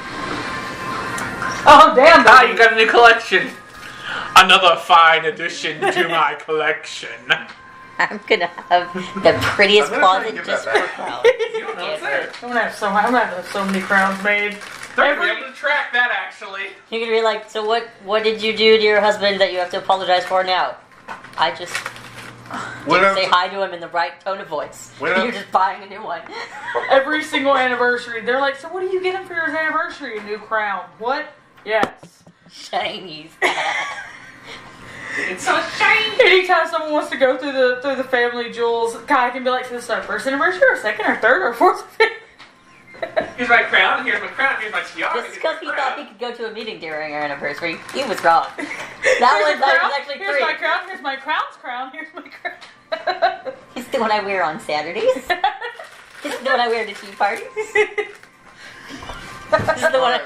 Oh damn! Ah, you got a new collection. Another fine addition to my collection. I'm gonna have the prettiest I'm gonna try and closet give just that for back. crowns. You don't know what's there. I'm gonna have so many crowns made. They're gonna be able to track that actually. You're gonna be like, so what did you do to your husband that you have to apologize for now? I just didn't say hi to him in the right tone of voice. Wait You're up. just buying a new one. Every single anniversary, they're like, so what do you get him for his anniversary? A new crown. What? Yes. Chinese. It's so shiny. Anytime someone wants to go through the family jewels, Kai can be like, so this is our first anniversary, or second, or third, or fourth, or fifth? Here's my crown. Here's my crown. Here's my tiara. Just here's my because he crown. thought he could go to a meeting during our anniversary, he was wrong. Here's That your was crown. actually Here's 3. my crown. Here's my crown's crown. Here's my crown. It's the one I wear on Saturdays. This is the one I wear to tea parties. This is the one I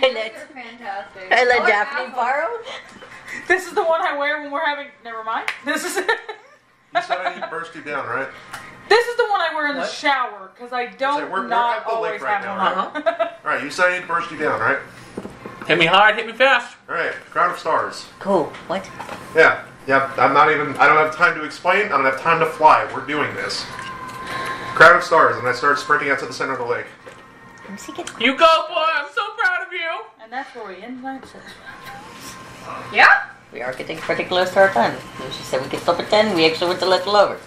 let Fantastic. Daphne borrow. This is the one I wear when we're having. Never mind. This is. You said I need to burst you down, right? This is the one I wear in the What? shower because I don't we're not at the always lake right have now, one on. Alright, you said I need to burst you down, right? Hit me hard. Hit me fast. Alright, Crown of Stars. Cool. What? Yeah, I don't have time to explain, I don't have time to fly. We're doing this. Crown of Stars, and I start sprinting out to the center of the lake. You go, boy! I'm so proud of you! And that's where we end tonight's session. Yeah? We are getting pretty close to our time. She said we could stop at 10. We actually went a little over.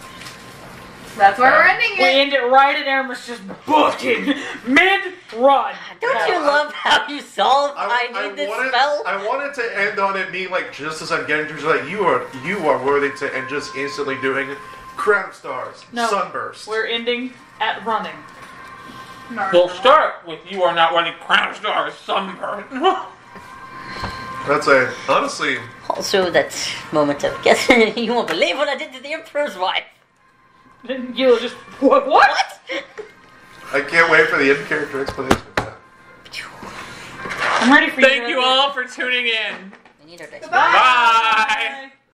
That's where we're ending We it. end it right at Aramis just booking mid-run. Don't you love how you solve I need this spell? I wanted to end on it being like, just as I'm getting to, like, you are worthy to, and just instantly doing Crown of Stars, No. Sunburst. We're ending at running. We'll start with you are not running Crown Star Sunburn. That's a, honestly, Also, that moment of guessing, you won't believe what I did to the Emperor's wife. You'll just what? I can't wait for the in-character explanation of that. I'm ready for you. Thank you all for tuning in. We need our dice. Goodbye. Bye!